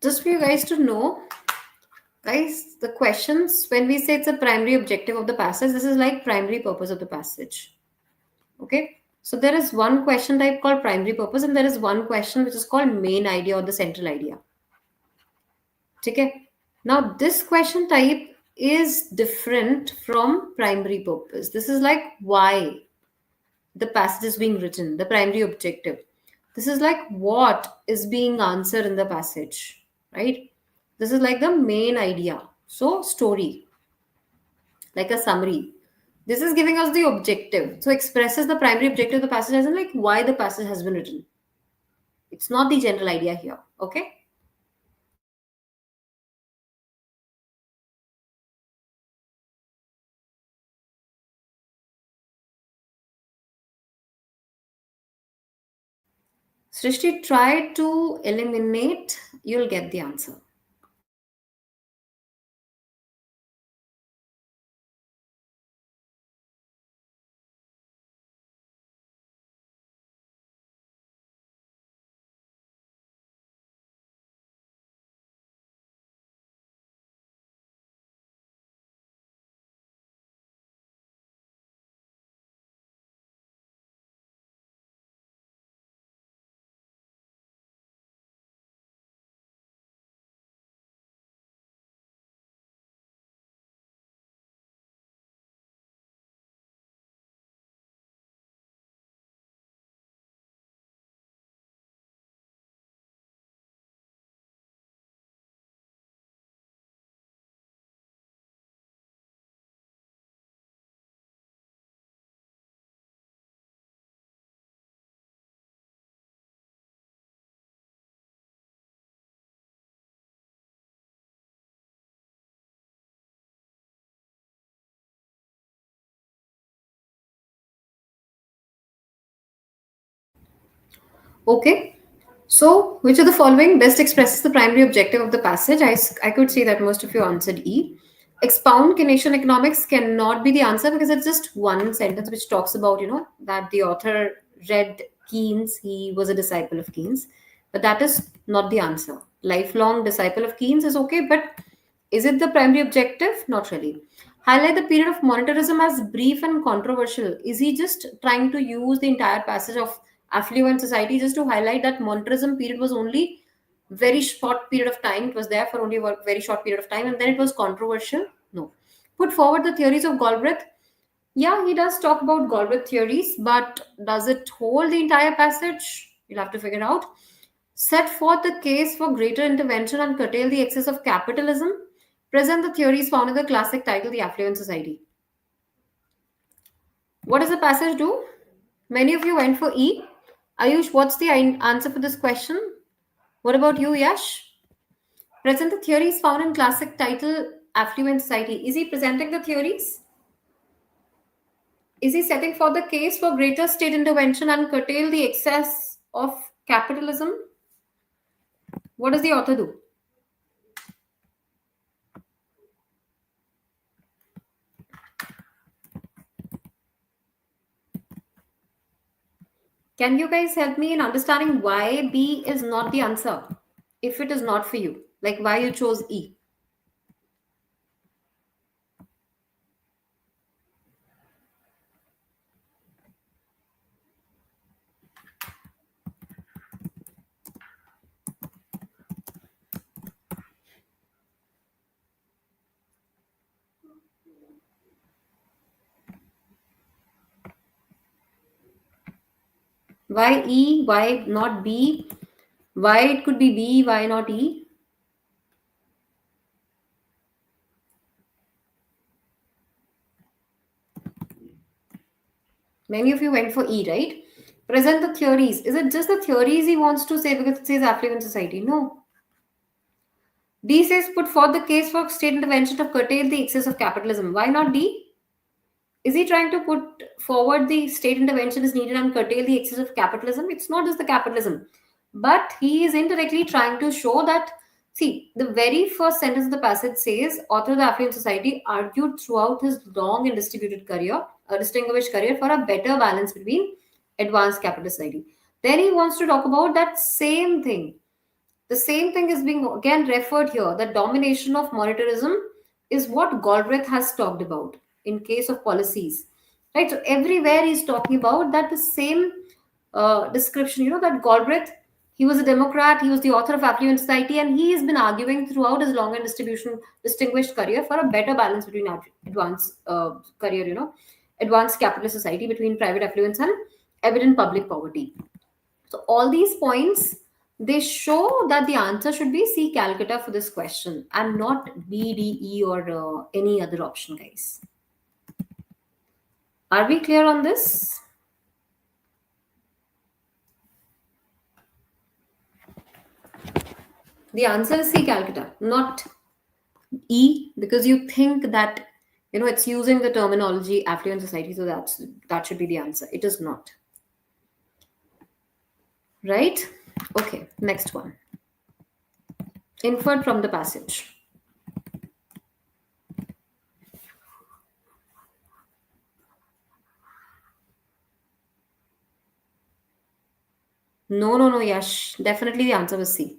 Just for you guys to know, guys, the questions, when we say it's a primary objective of the passage, this is like primary purpose of the passage. Okay. So there is one question type called primary purpose, and there is one question which is called main idea or the central idea. Okay. Now this question type is different from primary purpose. This is like why the passage is being written, the primary objective. This is like what is being answered in the passage, right? This is like the main idea. So, story, like a summary. This is giving us the objective. So, expresses the primary objective of the passage as in like why the passage has been written. It's not the general idea here, okay? Srishti, try to eliminate, you'll get the answer. Okay. So, which of the following best expresses the primary objective of the passage? I could see that most of you answered E. Expound Keynesian economics cannot be the answer because it's just one sentence which talks about, that the author read Keynes, he was a disciple of Keynes. But that is not the answer. Lifelong disciple of Keynes is okay, but is it the primary objective? Not really. Highlight the period of monetarism as brief and controversial. Is he just trying to use the entire passage of affluent society just to highlight that monetarism period was only very short period of time? It was there for only a very short period of time, and then it was controversial? No. Put forward the theories of Galbraith. Yeah, he does talk about Galbraith theories, but does it hold the entire passage? You'll have to figure out. Set forth the case for greater intervention and curtail the excess of capitalism. Present the theories found in the classic title, The Affluent Society. What does the passage do? Many of you went for E. Ayush, what's the answer for this question? What about you, Yash? Present the theories found in classic title, Affluent Society. Is he presenting the theories? Is he setting forth the case for greater state intervention and curtail the excess of capitalism? What does the author do? Can you guys help me in understanding why B is not the answer? If it is not for you, like why you chose E. Why E? Why not B? Why it could be B? Why not E? Many of you went for E, right? Present the theories. Is it just the theories he wants to say because it says affluent society? No. D says put forth the case for state intervention to curtail the excess of capitalism. Why not D? Is he trying to put forward the state intervention is needed and curtail the excess of capitalism? It's not just the capitalism, but he is indirectly trying to show that. See, the very first sentence of the passage says, author of the Affluent Society argued throughout his long and distributed career, a distinguished career, for a better balance between advanced capitalist society. Then he wants to talk about that same thing. The same thing is being again referred here. The domination of monetarism is what Galbraith has talked about in case of policies, right? So everywhere he's talking about that the same description. That Galbraith, he was a Democrat, he was the author of Affluent Society, and he has been arguing throughout his long and distinguished career for a better balance between advanced career, advanced capitalist society between private affluence and evident public poverty. So all these points, they show that the answer should be C Calcutta for this question and not B, D, E or any other option, guys. Are we clear on this? The answer is C Calcutta, not E, because you think that it's using the terminology affluent society, so that should be the answer. It is not. right? Okay, next one. Inferred from the passage. No, no, no, Yash. Definitely the answer was C.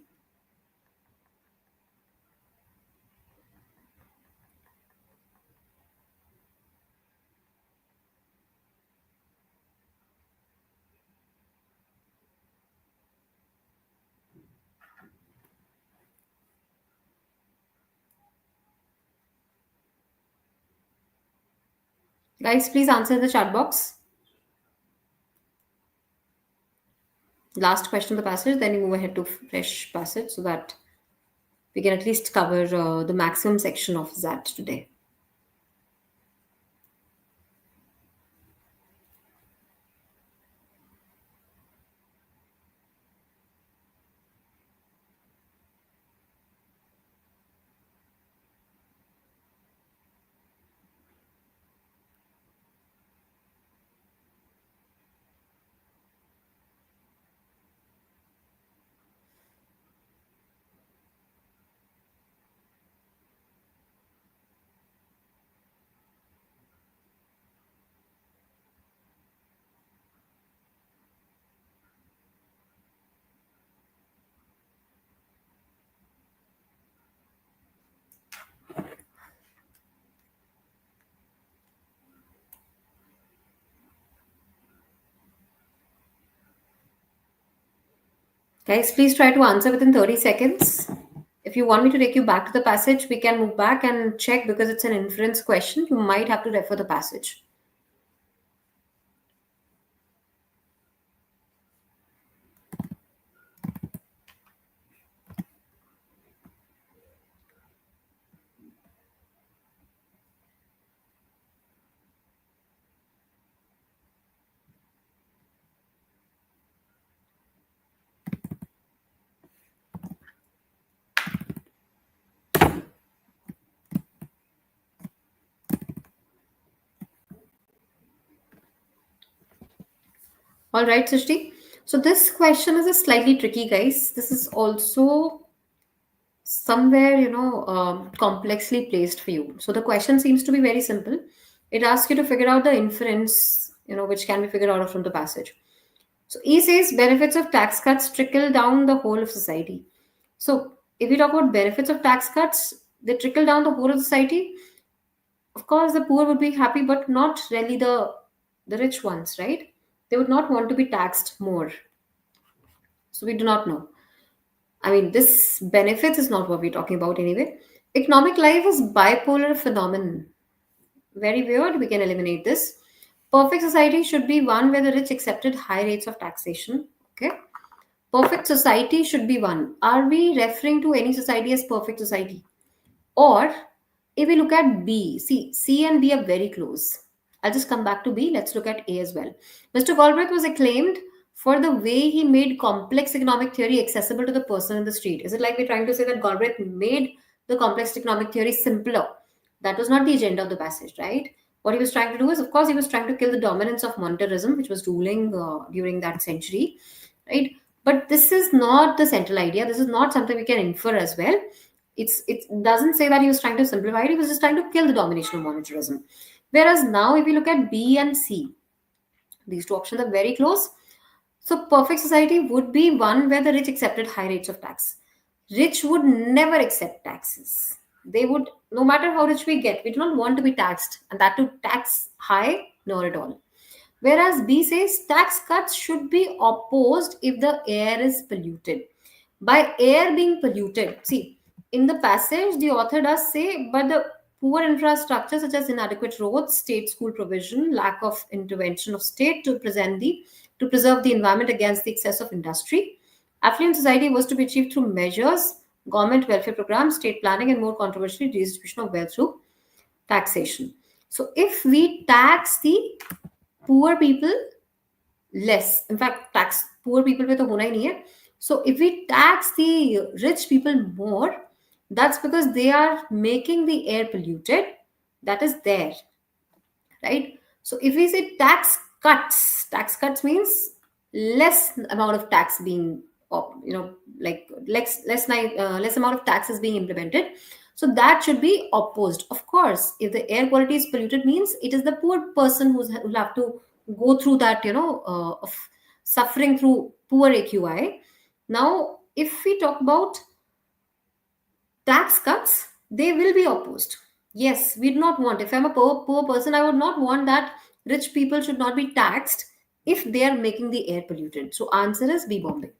Guys, please answer in the chat box. Last question of the passage, then you move ahead to fresh passage so that we can at least cover the maximum section of that today. Guys, please try to answer within 30 seconds. If you want me to take you back to the passage, we can move back and check because it's an inference question. You might have to refer the passage. All right, Srishti. So this question is a slightly tricky, guys. This is also somewhere, complexly placed for you. So the question seems to be very simple. It asks you to figure out the inference, which can be figured out from the passage. So E says benefits of tax cuts trickle down the whole of society. So if we talk about benefits of tax cuts, they trickle down the whole of society. Of course, the poor would be happy, but not really the rich ones, right? They would not want to be taxed more. So we do not know. I mean, this benefits is not what we're talking about anyway. Economic life is bipolar phenomenon. Very weird. We can eliminate this. Perfect society should be one where the rich accepted high rates of taxation. Okay. Perfect society should be one. Are we referring to any society as perfect society? Or if we look at B, see, C and B are very close. I'll just come back to B. Let's look at A as well. Mr. Galbraith was acclaimed for the way he made complex economic theory accessible to the person in the street. Is it like we're trying to say that Galbraith made the complex economic theory simpler? That was not the agenda of the passage, right? What he was trying to do is, of course, he was trying to kill the dominance of monetarism, which was ruling during that century, right? But this is not the central idea. This is not something we can infer as well. It doesn't say that he was trying to simplify it. He was just trying to kill the domination of monetarism. Whereas now, if you look at B and C, these two options are very close. So, perfect society would be one where the rich accepted high rates of tax. Rich would never accept taxes. They would, no matter how rich we get, we do not want to be taxed, and that to tax high, nor at all. Whereas B says tax cuts should be opposed if the air is polluted. By air being polluted, see, in the passage, the author does say, but the poor infrastructure, such as inadequate roads, state school provision, lack of intervention of state to preserve the environment against the excess of industry. Affluent society was to be achieved through measures, government welfare programs, state planning, and more controversially, redistribution of wealth through taxation. So, if we tax the poor people less, in fact, tax poor people पे तो होना ही नहीं है. So if we tax the rich people more, that's because they are making the air polluted. That is there, right? So if we say tax cuts means less amount of tax being like less amount of tax is being implemented. So that should be opposed. Of course, if the air quality is polluted, means it is the poor person who'll have to go through that, of suffering through poor AQI. Now if we talk about tax cuts, they will be opposed. Yes, we do not want, if I'm a poor person, I would not want that rich people should not be taxed if they are making the air polluted. So answer is B, Bombay.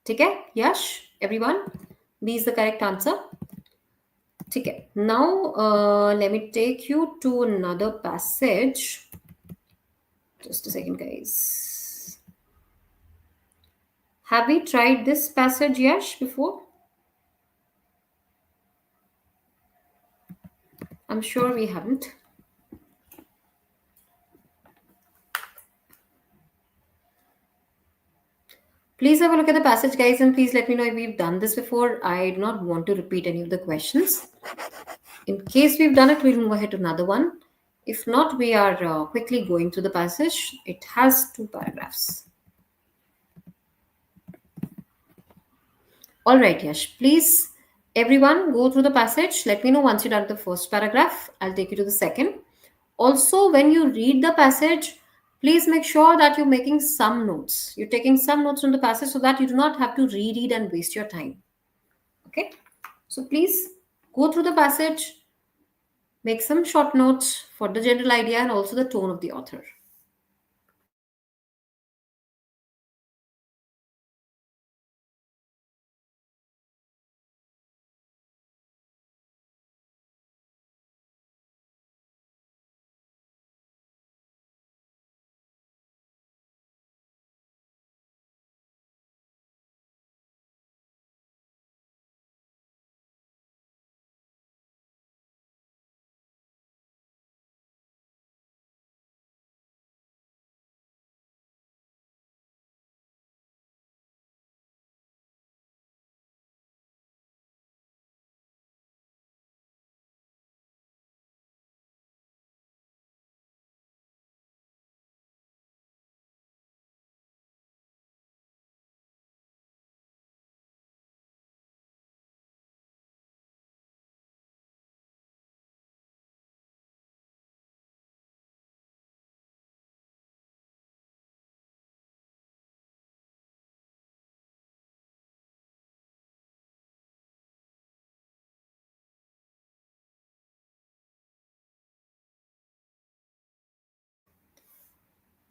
Okay, Yash, everyone, B is the correct answer. Okay, now let me take you to another passage. Just a second, guys. Have we tried this passage, Yash, before? I'm sure we haven't. Please have a look at the passage, guys, and please let me know if we've done this before. I do not want to repeat any of the questions. In case we've done it, we'll move ahead to another one. If not, we are quickly going through the passage. It has two paragraphs. All right, Yash, please, everyone, go through the passage. Let me know once you're done with the first paragraph. I'll take you to the second. Also, when you read the passage, please make sure that you're making some notes. You're taking some notes from the passage so that you do not have to reread and waste your time. Okay, so please go through the passage, make some short notes for the general idea and also the tone of the author.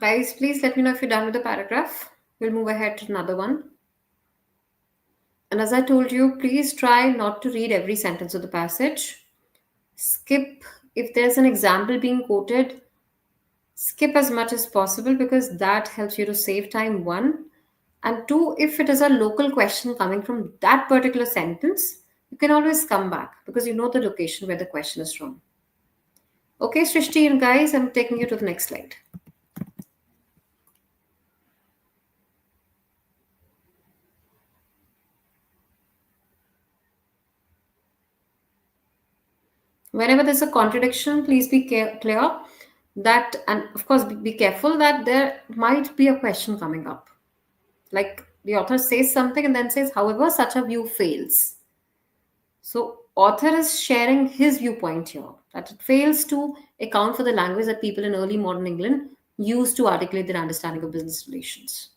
Guys, please let me know if you're done with the paragraph. We'll move ahead to another one. And as I told you, please try not to read every sentence of the passage. Skip, if there's an example being quoted, skip as much as possible because that helps you to save time, one. And two, if it is a local question coming from that particular sentence, you can always come back because you know the location where the question is from. Okay, Srishti and guys, I'm taking you to the next slide. Whenever there's a contradiction, please be clear that, and of course, be careful that there might be a question coming up. Like the author says something and then says, however, such a view fails. So, author is sharing his viewpoint here that it fails to account for the language that people in early modern England used to articulate their understanding of business relations.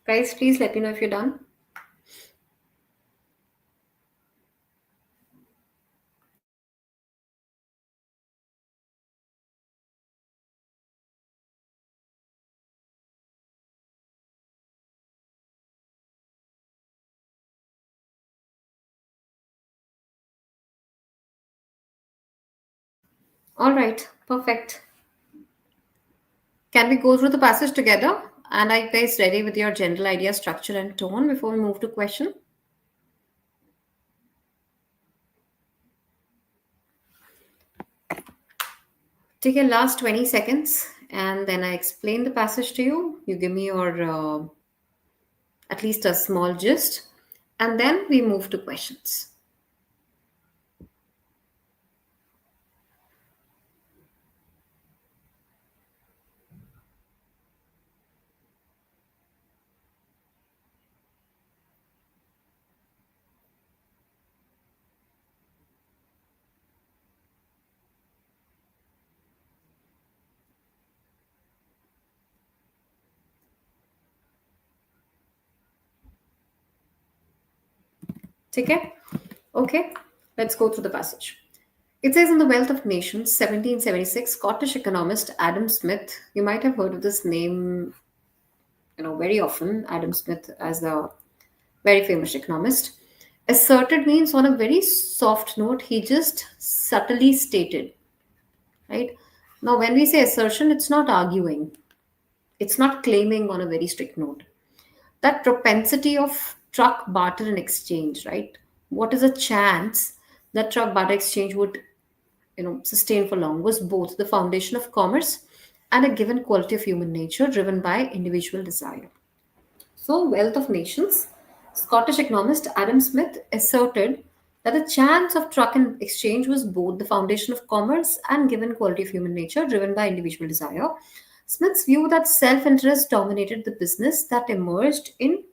Guys, please let me know if you're done. All right, perfect. Can we go through the passage together? And are you guys ready with your general idea, structure, and tone before we move to question? Take your last 20 seconds and then I explain the passage to you. You give me your at least a small gist, and then we move to questions. Okay? Okay, let's go through the passage. It says in The Wealth of Nations, 1776, Scottish economist Adam Smith, you might have heard of this name, very often, Adam Smith as a very famous economist, asserted means on a very soft note, he just subtly stated, right? Now, when we say assertion, it's not arguing, it's not claiming on a very strict note. That propensity of truck barter and exchange, right? What is a chance that truck barter exchange would, sustain for long was both the foundation of commerce and a given quality of human nature driven by individual desire. So, Wealth of Nations, Scottish economist Adam Smith asserted that the chance of truck and exchange was both the foundation of commerce and given quality of human nature driven by individual desire. Smith's view that self interest dominated the business that emerged in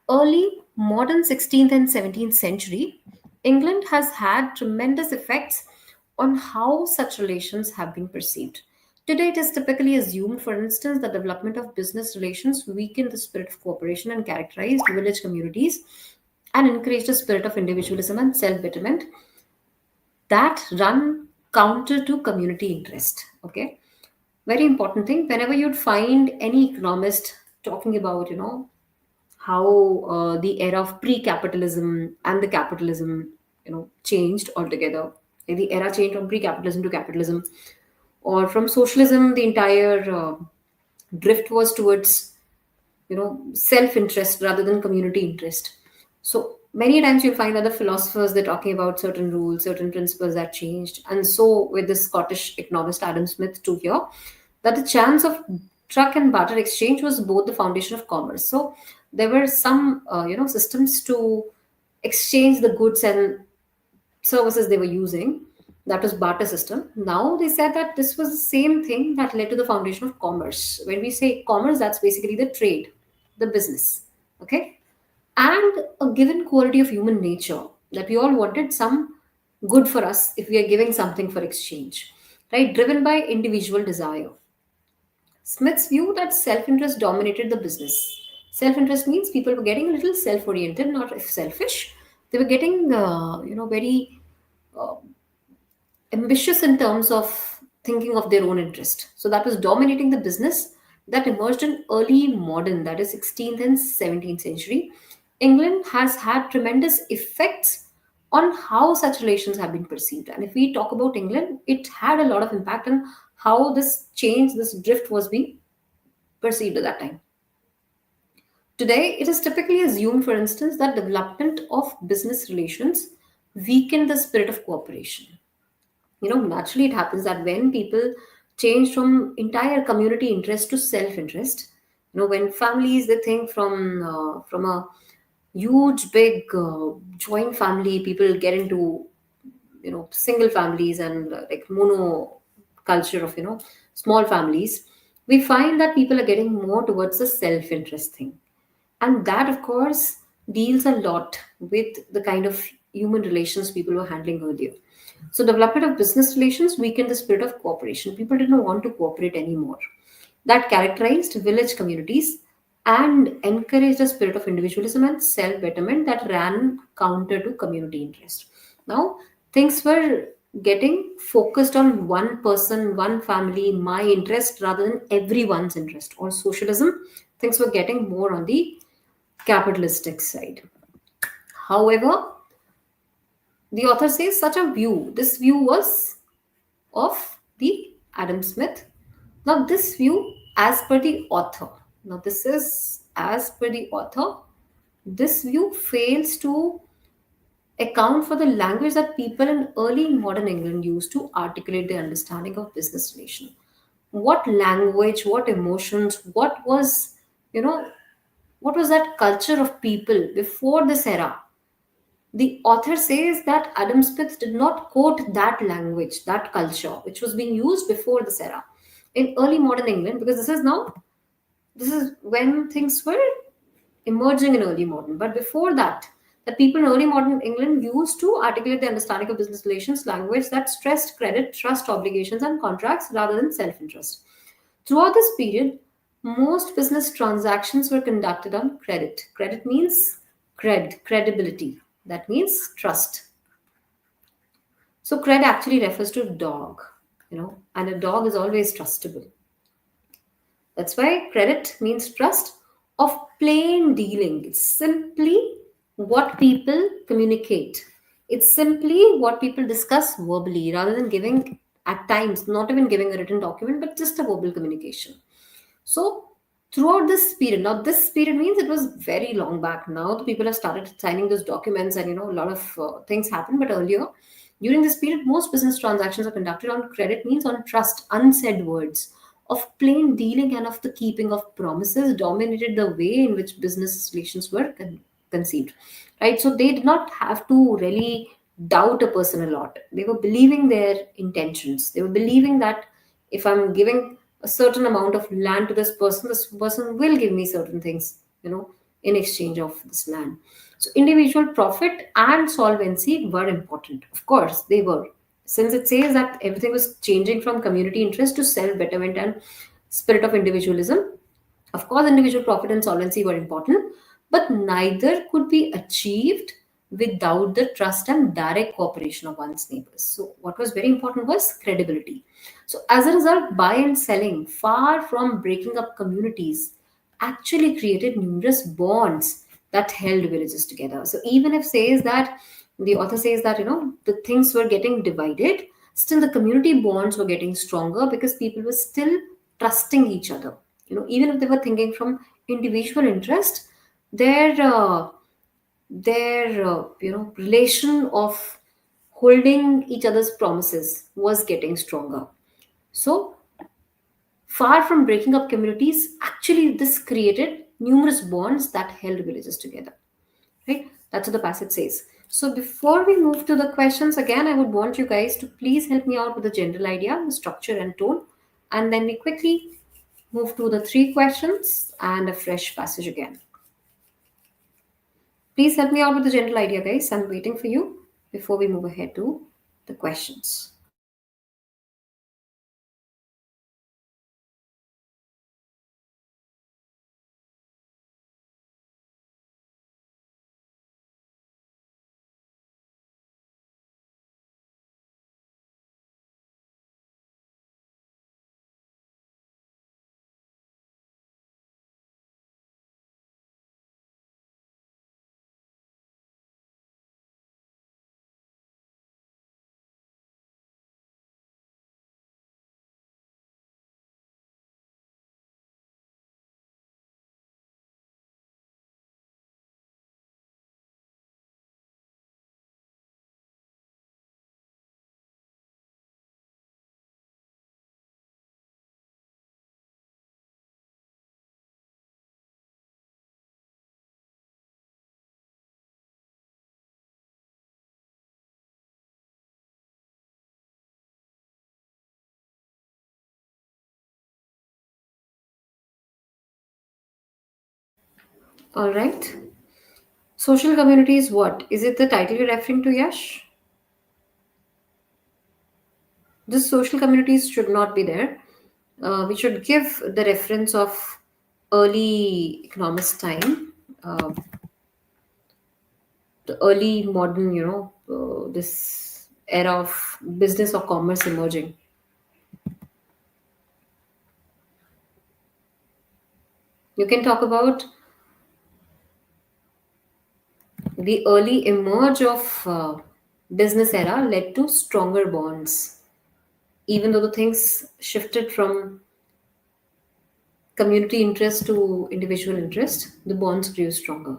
early modern 16th and 17th century, England has had tremendous effects on how such relations have been perceived. Today, it is typically assumed, for instance, the development of business relations weakened the spirit of cooperation and characterized village communities and encouraged a spirit of individualism and self betterment that run counter to community interest. Okay, very important thing. Whenever you'd find any economist talking about, how the era of pre-capitalism and the capitalism changed altogether, like the era changed from pre-capitalism to capitalism, or from socialism the entire drift was towards self-interest rather than community interest. So many times you'll find other philosophers, they're talking about certain rules, certain principles that changed, and so with the Scottish economist Adam Smith too here, that the chance of truck and barter exchange was both the foundation of commerce. So there were some systems to exchange the goods and services they were using. That was barter system. Now they said that this was the same thing that led to the foundation of commerce. When we say commerce, that's basically the trade, the business. Okay, and a given quality of human nature, that we all wanted some good for us if we are giving something for exchange, right? Driven by individual desire. Smith's view that self-interest dominated the business. Self-interest means people were getting a little self-oriented, not selfish. They were getting, very uh, ambitious in terms of thinking of their own interest. So that was dominating the business that emerged in early modern, that is 16th and 17th century. England has had tremendous effects on how such relations have been perceived. And if we talk about England, it had a lot of impact on how this change, this drift was being perceived at that time. Today, it is typically assumed, for instance, that development of business relations weakened the spirit of cooperation. Naturally it happens that when people change from entire community interest to self interest, when families they think from a huge big joint family, people get into single families and like mono culture of small families, we find that people are getting more towards the self interest thing, and that of course deals a lot with the kind of human relations people were handling earlier. So development of business relations weakened the spirit of cooperation. People didn't want to cooperate anymore. That characterized village communities and encouraged a spirit of individualism and self betterment that ran counter to community interest. Now, things were getting focused on one person, one family, my interest rather than everyone's interest. Or socialism, things were getting more on the capitalistic side. However, the author says such a view, this view was of the Adam Smith. Now, this view, as per the author, now this is as per the author, this view fails to account for the language that people in early modern England used to articulate their understanding of business relation. What language, what emotions, what was, you know, what was that culture of people before this era? The author says that Adam Smith did not quote that language, that culture, which was being used before this era in early modern England, because this is when things were emerging in early modern. But before that, the people in early modern England used to articulate the understanding of business relations language that stressed credit, trust, obligations, and contracts rather than self-interest. Throughout this period, most business transactions were conducted on credit. Credit means credibility. That means trust. So cred actually refers to dog, and a dog is always trustable. That's why credit means trust of plain dealing. It's simply what people communicate. It's simply what people discuss verbally rather than giving, at times, not even giving a written document, but just a verbal communication. So throughout this period, now this period means it was very long back. Now the people have started signing those documents, and a lot of things happened. But earlier, during this period, most business transactions are conducted on credit, means on trust, unsaid words, of plain dealing and of the keeping of promises dominated the way in which business relations were conceived. Right, so they did not have to really doubt a person a lot. They were believing their intentions. They were believing that if I'm giving a certain amount of land to this person will give me certain things, in exchange of this land. So individual profit and solvency were important. Of course, they were. Since it says that everything was changing from community interest to self betterment and spirit of individualism, of course, individual profit and solvency were important, but neither could be achieved without the trust and direct cooperation of one's neighbors. So, what was very important was credibility. So, as a result, buy and selling, far from breaking up communities, actually created numerous bonds that held villages together. So, even if says that the author says that the things were getting divided, still the community bonds were getting stronger because people were still trusting each other. Even if they were thinking from individual interest, their relation of holding each other's promises was getting stronger. So far from breaking up communities, actually this created numerous bonds that held villages together. Right, that's what the passage says. So before we move to the questions, again I would want you guys to please help me out with the general idea, the structure and tone, and then we quickly move to the three questions and a fresh passage again. Please help me out with the general idea, guys. I'm waiting for you before we move ahead to the questions. All right. Social community is what? Is it the title you're referring to, Yash? This social communities should not be there. We should give the reference of early economist time, uh, the early modern, this era of business or commerce emerging. You can talk about the early emerge of business era led to stronger bonds. Even though the things shifted from community interest to individual interest, the bonds grew stronger.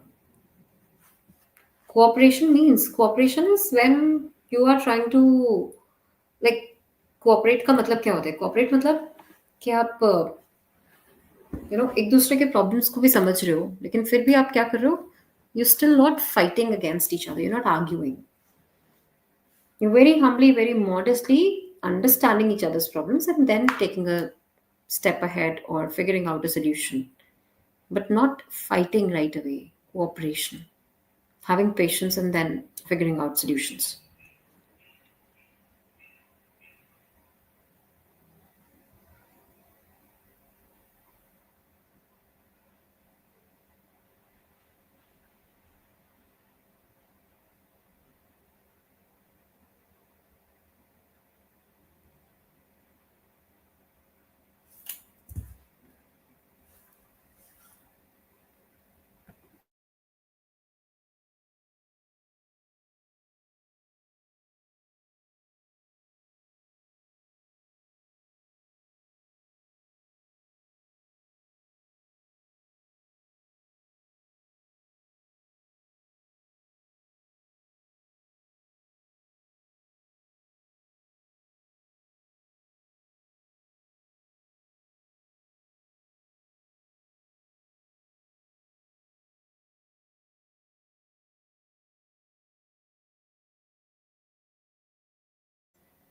Cooperation is when you are trying to, like, cooperate का मतलब क्या होता है? Cooperate मतलब कि आप एक दूसरे के प्रॉब्लम्स को भी समझ रहे हो, लेकिन फिर भी आप क्या कर रहे हो? You still not fighting against each other, you not arguing, you're very humbly, very modestly understanding each other's problems and then taking a step ahead or figuring out a solution, but not fighting right away. Cooperation, having patience, and then figuring out solutions.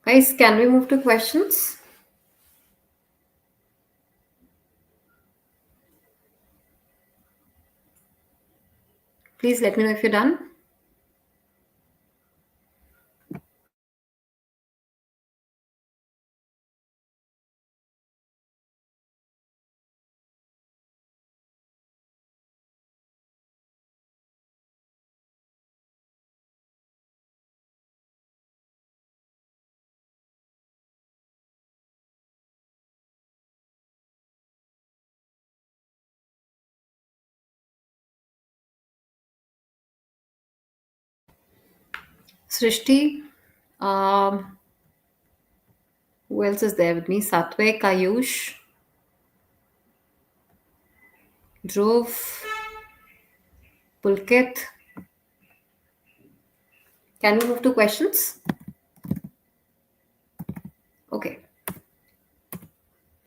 Guys, can we move to questions? Please let me know if you're done. Srishti, um, who else is there with me? Satvik, Ayush, Dhruv, Pulkit. Can we move to questions? Okay.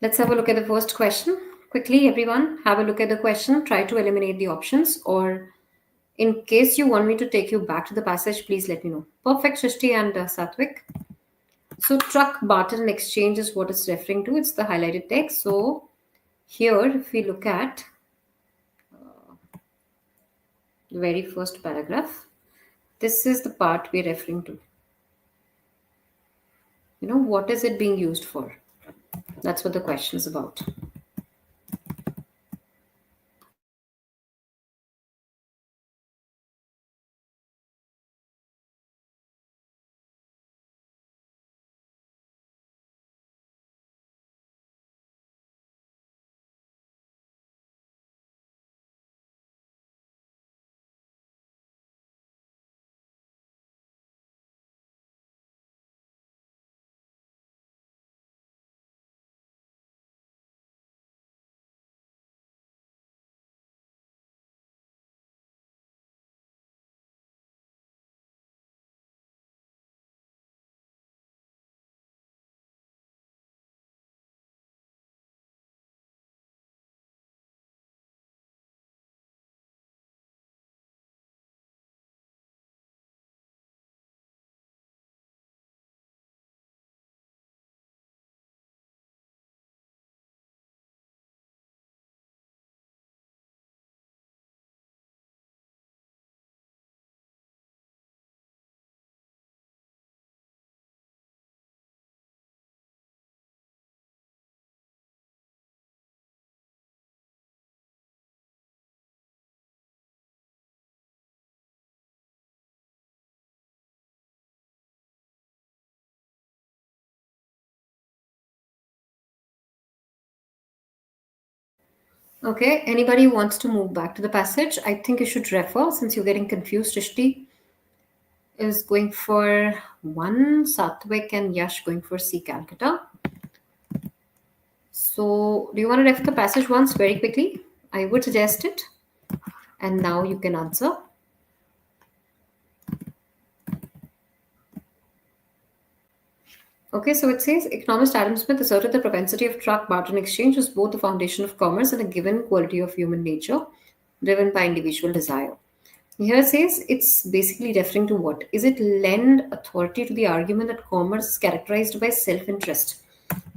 Let's have a look at the first question. Quickly, everyone, have a look at the question. Try to eliminate the options, or in case you want me to take you back to the passage, please let me know. Perfect, Shrishti and Satvik. So, truck, barter, and exchange is what it's referring to. It's the highlighted text. So, here, if we look at the very first paragraph, this is the part we're referring to. What is it being used for? That's what the question is about. Okay, anybody who wants to move back to the passage? I think you should refer since you're getting confused. Rishti is going for one, Satvik and Yash going for C Calcutta. So, do you want to refer the passage once very quickly? I would suggest it. And now you can answer. Okay, so it says economist Adam Smith asserted the propensity of truck barter and exchange was both the foundation of commerce and a given quality of human nature, driven by individual desire. Here it says it's basically referring to what? Is it lend authority to the argument that commerce is characterized by self interest?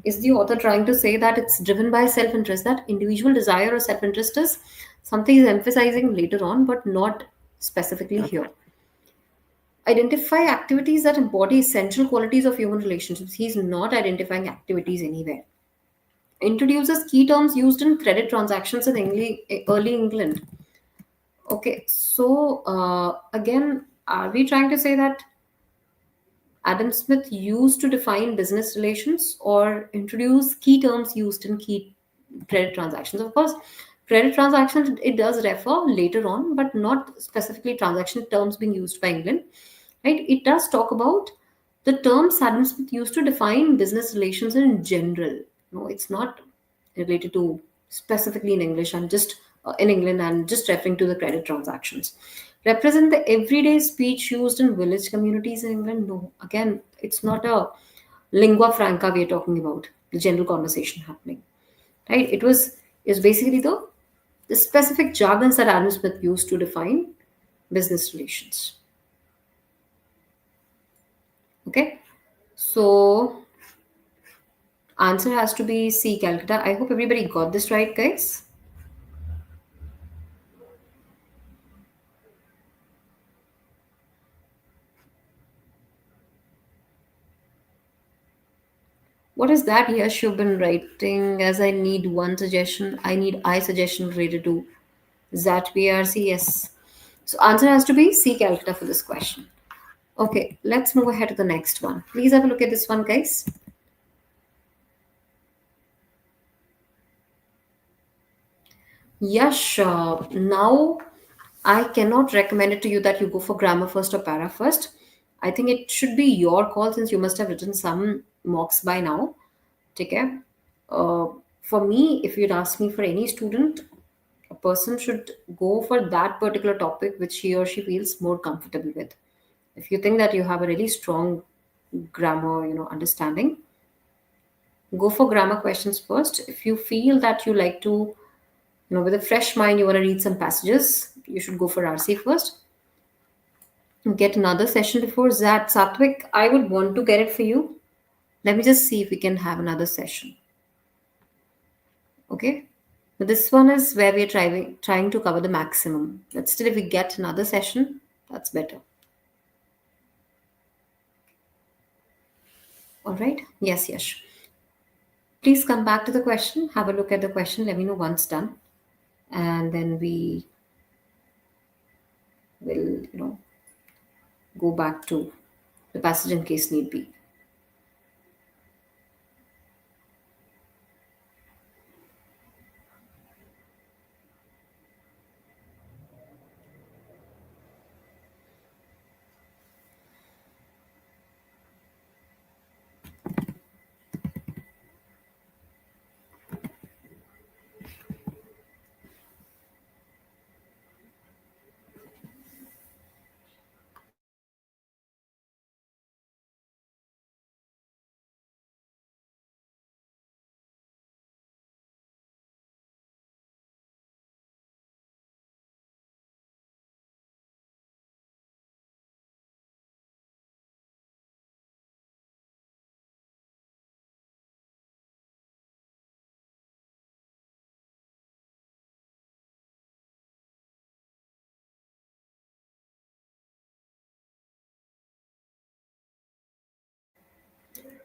Is the author trying to say that it's driven by self interest, that individual desire or self interest is something he's emphasizing later on, but not specifically here? Identify activities that embody essential qualities of human relationships. He's not identifying activities anywhere. Introduces key terms used in credit transactions in early England. Okay, so again, are we trying to say that Adam Smith used to define business relations or introduce key terms used in key credit transactions? Of course, credit transactions it does refer later on, but not specifically transaction terms being used by England. Right? It does talk about the terms Adam Smith used to define business relations in general. No, it's not related to specifically in English and just in England and just referring to the credit transactions. Represent the everyday speech used in village communities in England? No. Again, it's not a lingua franca we're talking about, the general conversation happening. Right? Is basically the specific jargons that Adam Smith used to define business relations. Okay. So answer has to be C Calcutta. I hope everybody got this right, guys. What is that? Yes, you've been writing as I need one suggestion. I need I suggestion related to ZAT BRC. Yes. So answer has to be C Calcutta for this question. Okay, let's move ahead to the next one. Please have a look at this one, guys. Yes, now I cannot recommend it to you that you go for grammar first or para first. I think it should be your call since you must have written some mocks by now. Take care. For me, if you'd ask me for any student, a person should go for that particular topic which he or she feels more comfortable with. If you think that you have a really strong grammar, understanding, go for grammar questions first. If you feel that you like to, with a fresh mind, you want to read some passages, you should go for RC first. Get another session before that. Satvik, I would want to get it for you. Let me just see if we can have another session. Okay. But this one is where we're trying to cover the maximum. But still, if we get another session, that's better. All right. Yes, yes. Please come back to the question. Have a look at the question. Let me know once done, and then we will, go back to the passage in case need be.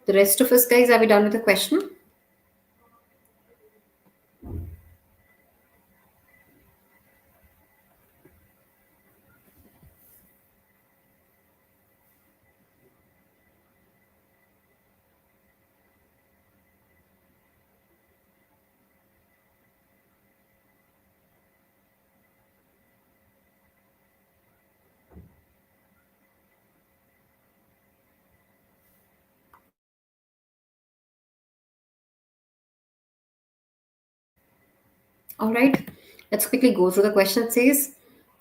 The rest of us, guys, are we done with the question? All right, let's quickly go through the question. It says,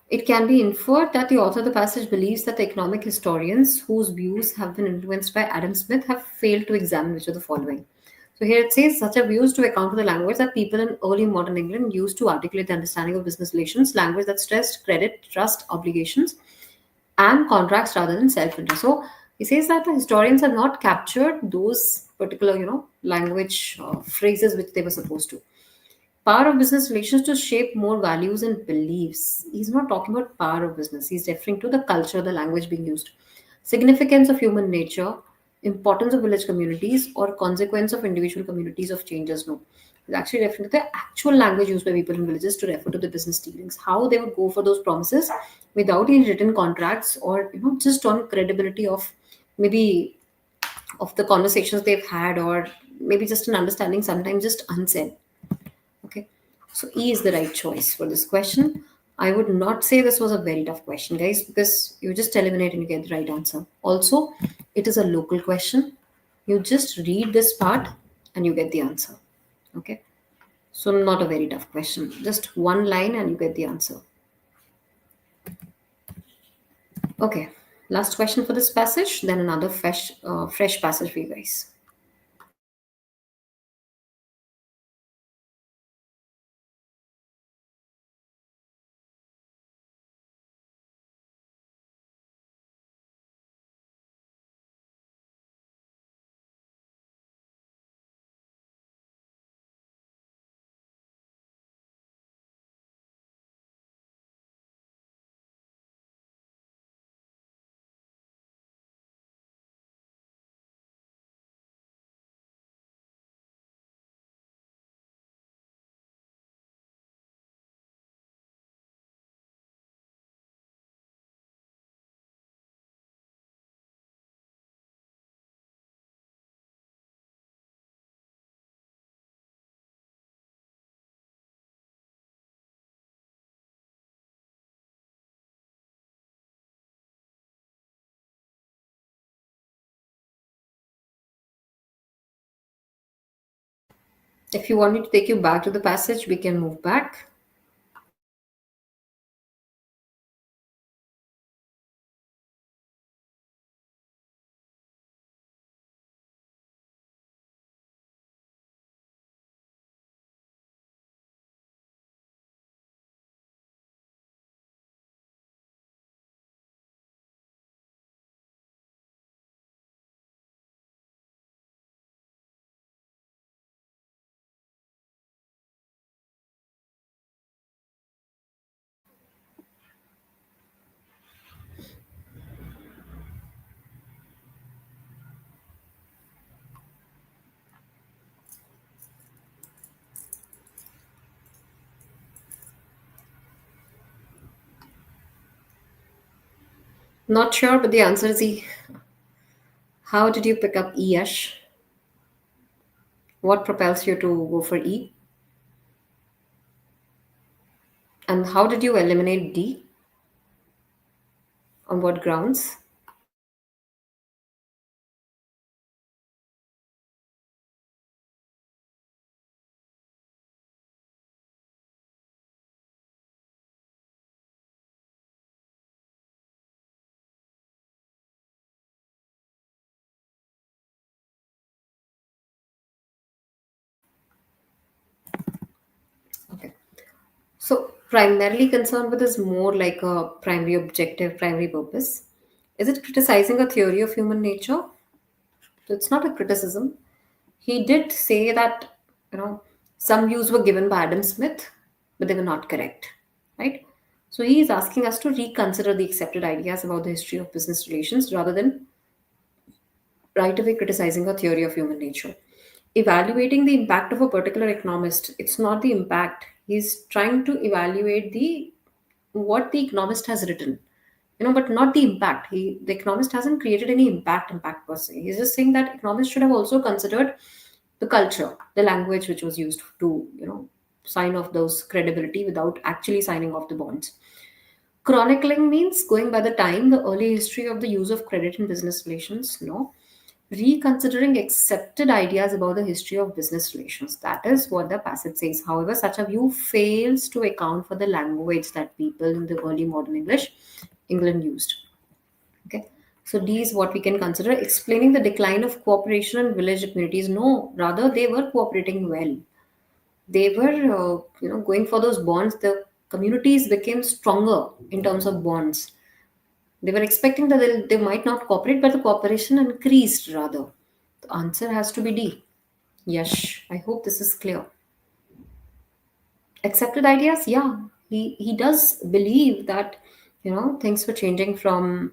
it can be inferred that the author of the passage believes that the economic historians whose views have been influenced by Adam Smith have failed to examine which of the following. So here it says, such a views to account for the language that people in early modern England used to articulate the understanding of business relations, language that stressed credit, trust, obligations, and contracts rather than self-interest. So he says that the historians have not captured those particular, language phrases which they were supposed to. Power of business relations to shape more values and beliefs. He's not talking about power of business. He's referring to the culture, the language being used. Significance of human nature, importance of village communities, or consequence of individual communities of changes. No. He's actually referring to the actual language used by people in villages to refer to the business dealings. How they would go for those promises without any written contracts, or just on credibility of maybe of the conversations they've had, or maybe just an understanding, sometimes just unsaid. Okay. So E is the right choice for this question. I would not say this was a very tough question, guys, because you just eliminate and you get the right answer. Also, it is a local question. You just read this part and you get the answer. Okay. So, not a very tough question. Just one line and you get the answer. Okay. Last question for this passage, then another fresh passage for you guys. If you want me to take you back to the passage, we can move back. Not sure, but the answer is E. How did you pick up E, Yash? What propels you to go for E? And how did you eliminate D? On what grounds? Okay. So, primarily concerned with is more like a primary objective, primary purpose. Is it criticizing a theory of human nature? So it's not a criticism. He did say that, you know, some views were given by Adam Smith, but they were not correct. Right? So he is asking us to reconsider the accepted ideas about the history of business relations rather than right away criticizing a theory of human nature. Evaluating the impact of a particular economist, it's not the impact. He's trying to evaluate the what the economist has written, but not the impact. The economist hasn't created any impact per se. He's just saying that economists should have also considered the culture, the language which was used to, sign off those credibility without actually signing off the bonds. Chronicling means going by the time, the early history of the use of credit in business relations. No, reconsidering accepted ideas about the history of business relations. That is what the passage says. However, such a view fails to account for the language that people in the early modern England used. Okay. So D is what we can consider explaining the decline of cooperation in village communities. No, rather they were cooperating well. They were, going for those bonds. The communities became stronger in terms of bonds. They were expecting that they might not cooperate, but the cooperation increased rather. The answer has to be D. Yes, I hope this is clear. Accepted ideas, yeah. He does believe that things were changing from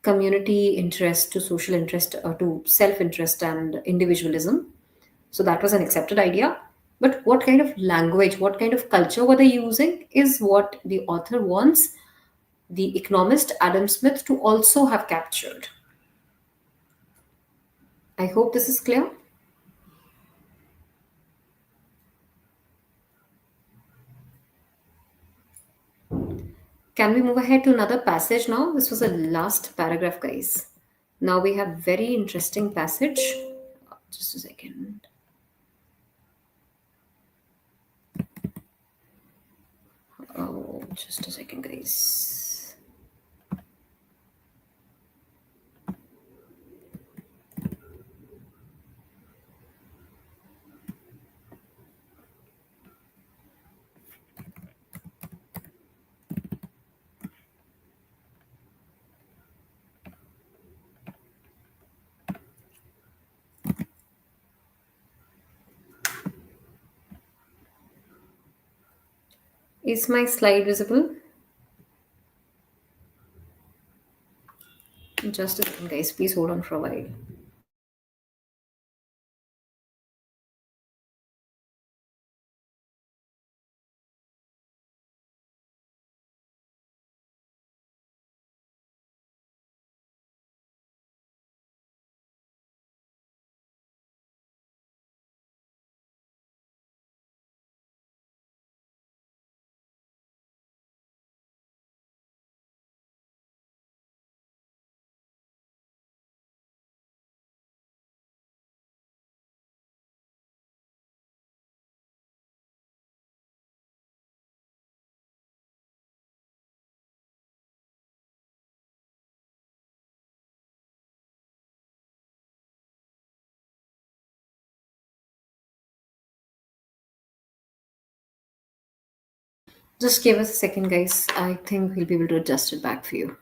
community interest to social interest to self interest and individualism. So that was an accepted idea. But what kind of language, what kind of culture were they using is what the author wants the economist Adam Smith to also have captured. I hope this is clear. Can we move ahead to another passage now? This was the last paragraph, guys. Now we have very interesting passage. Just a second. Oh, just a second, guys. Is my slide visible? Just a second, guys. Please hold on for a while. Just give us a second, guys. I think we'll be able to adjust it back for you.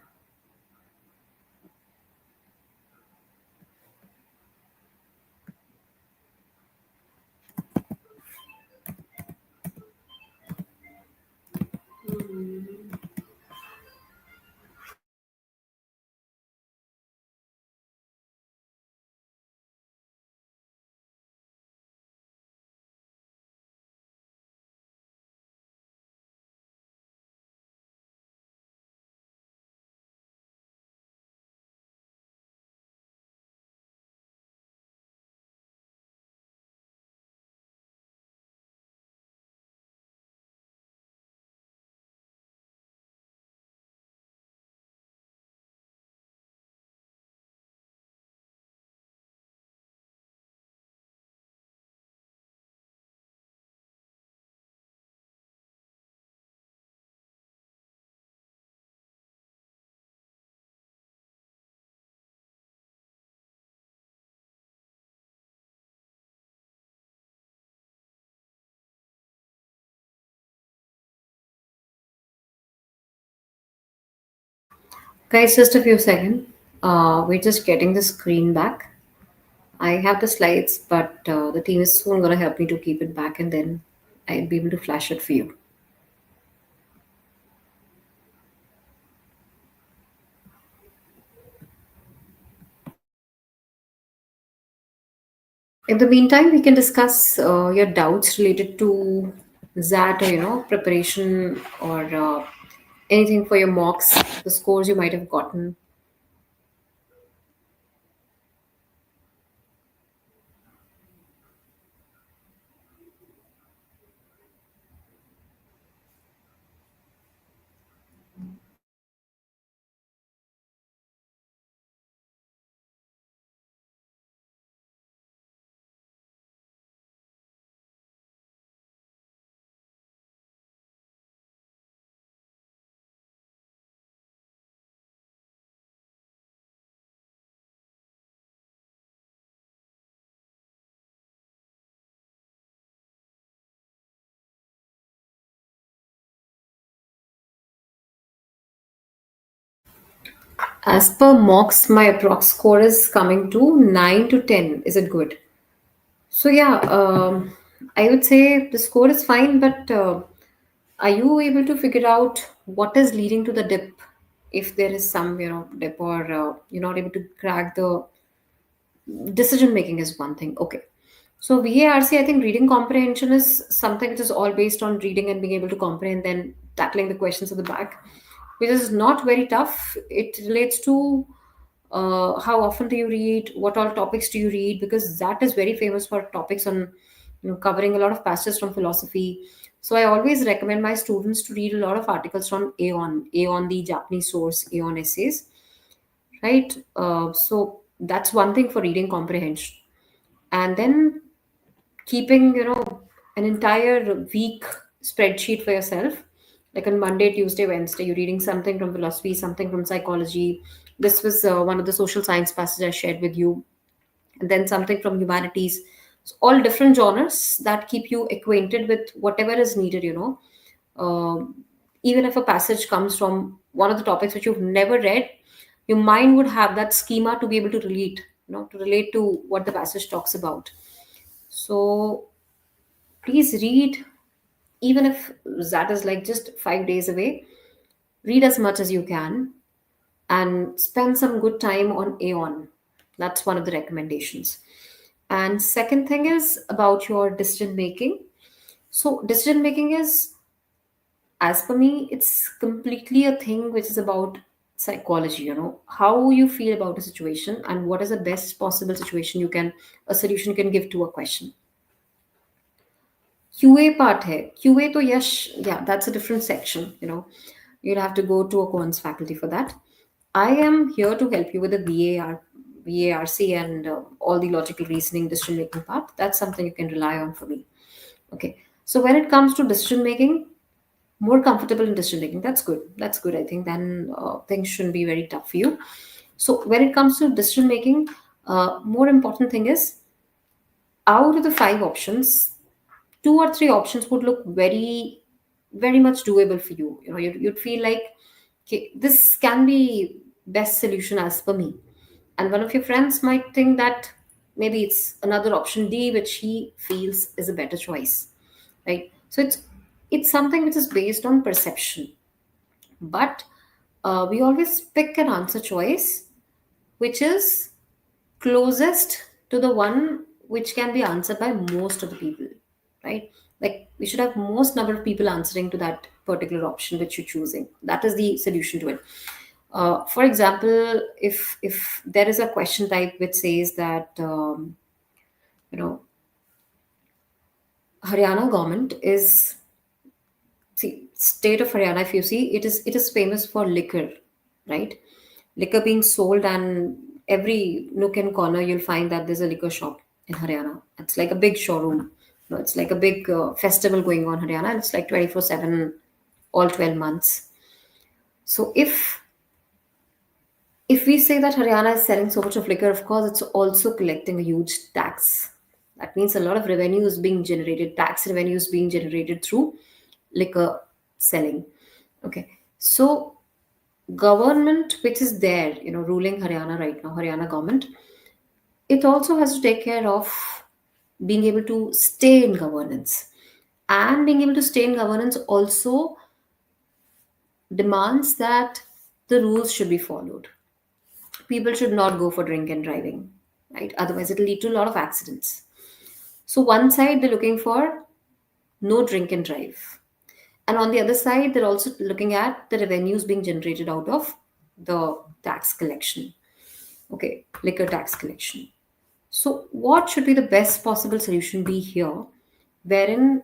Guys, just a few seconds. We're just getting the screen back. I have the slides, but the team is soon going to help me to keep it back and then I'll be able to flash it for you. In the meantime, we can discuss your doubts related to XAT or preparation or anything for your mocks, the scores you might have gotten. As per mocks, my approx score is coming to 9 to 10. Is it good? So, yeah, I would say the score is fine, but are you able to figure out what is leading to the dip? If there is some, dip, or you're not able to crack the decision making is one thing. Okay. So VARC, I think reading comprehension is something which is all based on reading and being able to comprehend, then tackling the questions at the back, which is not very tough. It relates to how often do you read, what all topics do you read, because that is very famous for topics on, covering a lot of passages from philosophy. So I always recommend my students to read a lot of articles from Aeon, the Japanese source, Aeon essays, right? So that's one thing for reading comprehension. And then keeping, an entire week spreadsheet for yourself, like on Monday, Tuesday, Wednesday, you're reading something from philosophy, something from psychology. This was one of the social science passages I shared with you, and then something from humanities. So all different genres that keep you acquainted with whatever is needed, even if a passage comes from one of the topics which you've never read, your mind would have that schema to be able to relate, to relate to what the passage talks about. So please read, even if that is like just 5 days away, read as much as you can and spend some good time on Aeon. That's one of the recommendations. And second thing is about your decision making. So decision making is, as per me, it's completely a thing which is about psychology, how you feel about a situation and what is the best possible situation a solution can give to a question. QA part hai. QA to yes, yeah, that's a different section, You'll have to go to a quants faculty for that. I am here to help you with the VARC and all the logical reasoning, decision making part. That's something you can rely on for me. Okay. So when it comes to decision making, more comfortable in decision making. That's good. That's good. I think then things shouldn't be very tough for you. So when it comes to decision making, more important thing is, out of the five options, two or three options would look very, very much doable for you. You'd feel like, okay, this can be best solution as per me, and one of your friends might think that maybe it's another option D which he feels is a better choice, right? So it's something which is based on perception, but we always pick an answer choice which is closest to the one which can be answered by most of the people, right? Like we should have most number of people answering to that particular option which you're choosing. That is the solution to it. For example, if there is a question type which says that you know Haryana government is, see, state of Haryana, if you see, it is famous for liquor, right? Liquor being sold, and every nook and corner you'll find that there's a liquor shop in Haryana. It's like a big showroom. It's like a big festival going on in Haryana, and it's like 24/7, all 12 months. So if we say that Haryana is selling so much of liquor, of course, it's also collecting a huge tax. That means a lot of revenue is being generated, tax revenue is being generated through liquor selling. Okay. So government which is there, ruling Haryana right now, Haryana government, it also has to take care of being able to stay in governance. And being able to stay in governance also demands that the rules should be followed. People should not go for drink and driving, right? Otherwise, it'll lead to a lot of accidents. So, one side they're looking for no drink and drive. And on the other side, they're also looking at the revenues being generated out of the tax collection. Okay, liquor tax collection. So, what should be the best possible solution be here, wherein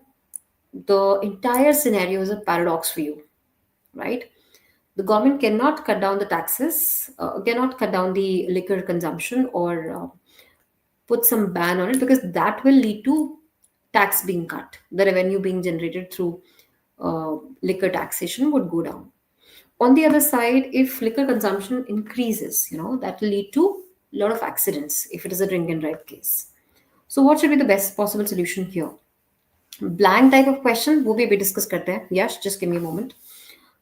the entire scenario is a paradox for you, right? The government cannot cut down the taxes, cannot cut down the liquor consumption, or put some ban on it, because that will lead to tax being cut. The revenue being generated through liquor taxation would go down. On the other side, if liquor consumption increases, that will lead to a lot of accidents if it is a drink and drive case. So, what should be the best possible solution here? Blank type of question, वो भी अभी discuss करते हैं. Yes, just give me a moment.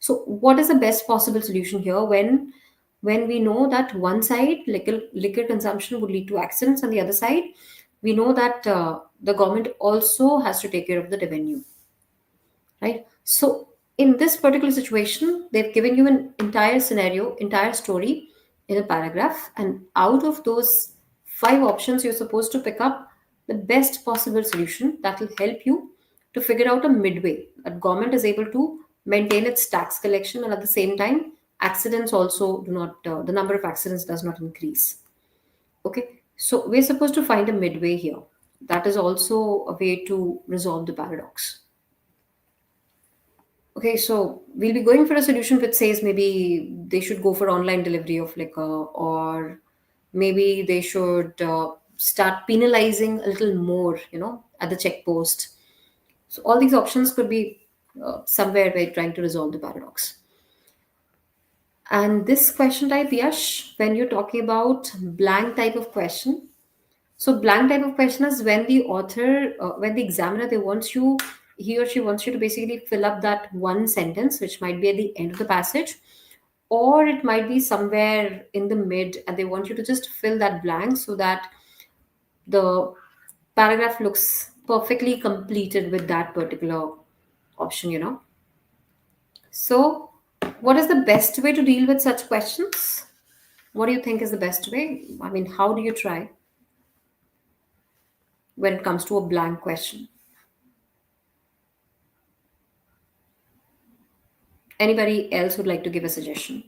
So, what is the best possible solution here when when we know that one side liquor consumption would lead to accidents, and the other side we know that the government also has to take care of the revenue, right? So in this particular situation, they've given you an entire scenario, entire story in a paragraph, and out of those five options, you're supposed to pick up the best possible solution that will help you to figure out a midway that government is able to maintain its tax collection, and at the same time accidents also do not the number of accidents does not increase. Okay, so we're supposed to find a midway here. That is also a way to resolve the paradox. Okay, so we'll be going for a solution which says maybe they should go for online delivery of liquor, or maybe they should start penalizing a little more, at the check post. So all these options could be somewhere we're trying to resolve the paradox. And this question type, Yash, when you're talking about blank type of question, so blank type of question is when the author, when the examiner, he or she wants you to basically fill up that one sentence, which might be at the end of the passage, or it might be somewhere in the mid, and they want you to just fill that blank so that the paragraph looks perfectly completed with that particular option. So, what is the best way to deal with such questions? What do you think is the best way? I mean, how do you try when it comes to a blank question? Anybody else would like to give a suggestion?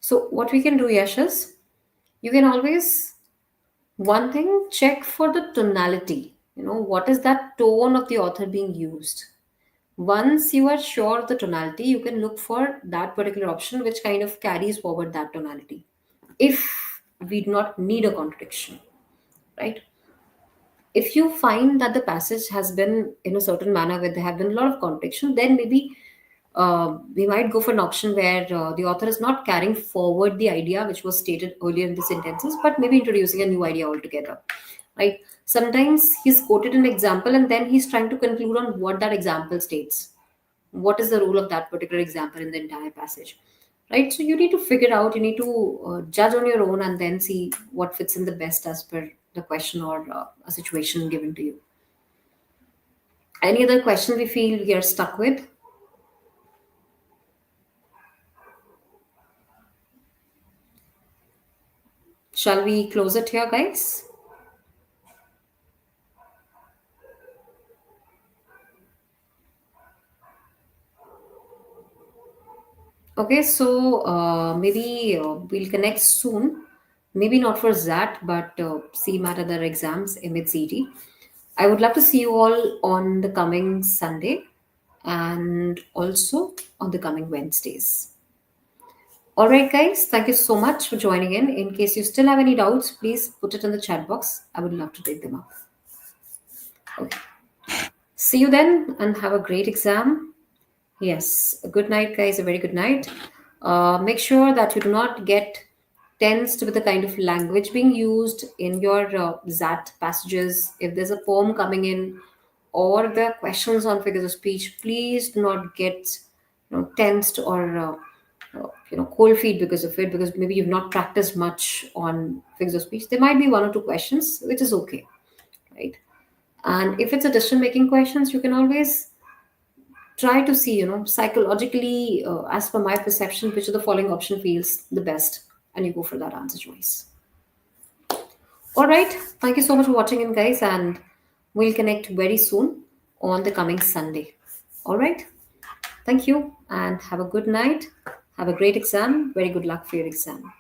So, what we can do, Yash, is you can always, one thing, check for the tonality. What is that tone of the author being used? Once you are sure of the tonality, you can look for that particular option which kind of carries forward that tonality. If we do not need a contradiction, right? If you find that the passage has been in a certain manner where there have been a lot of contradiction, then maybe we might go for an option where the author is not carrying forward the idea which was stated earlier in the sentences, but maybe introducing a new idea altogether. Right? Sometimes he's quoted an example and then he's trying to conclude on what that example states. What is the role of that particular example in the entire passage? Right? So you need to figure out, you need to judge on your own and then see what fits in the best as per the question or a situation given to you. Any other question we feel we are stuck with? Shall we close it here, guys? Okay, so maybe we'll connect soon. Maybe not for XAT, but CMAT other exams, MHCT. I would love to see you all on the coming Sunday and also on the coming Wednesdays. All right, guys, thank you so much for joining in. In case you still have any doubts, please put it in the chat box. I would love to take them up. Okay. See you then and have a great exam. Yes, a good night, guys. A very good night. Make sure that you do not get tensed with the kind of language being used in your XAT passages. If there's a poem coming in or there are questions on figures of speech, please do not get tensed or cold feet because of it. Because maybe you've not practiced much on figures of speech. There might be one or two questions, which is okay, right? And if it's a decision making questions, you can always try to see, psychologically, as per my perception, which of the following option feels the best, and you go for that answer choice. All right. Thank you so much for watching in, guys, and we'll connect very soon on the coming Sunday. All right. Thank you, and have a good night. Have a great exam. Very good luck for your exam.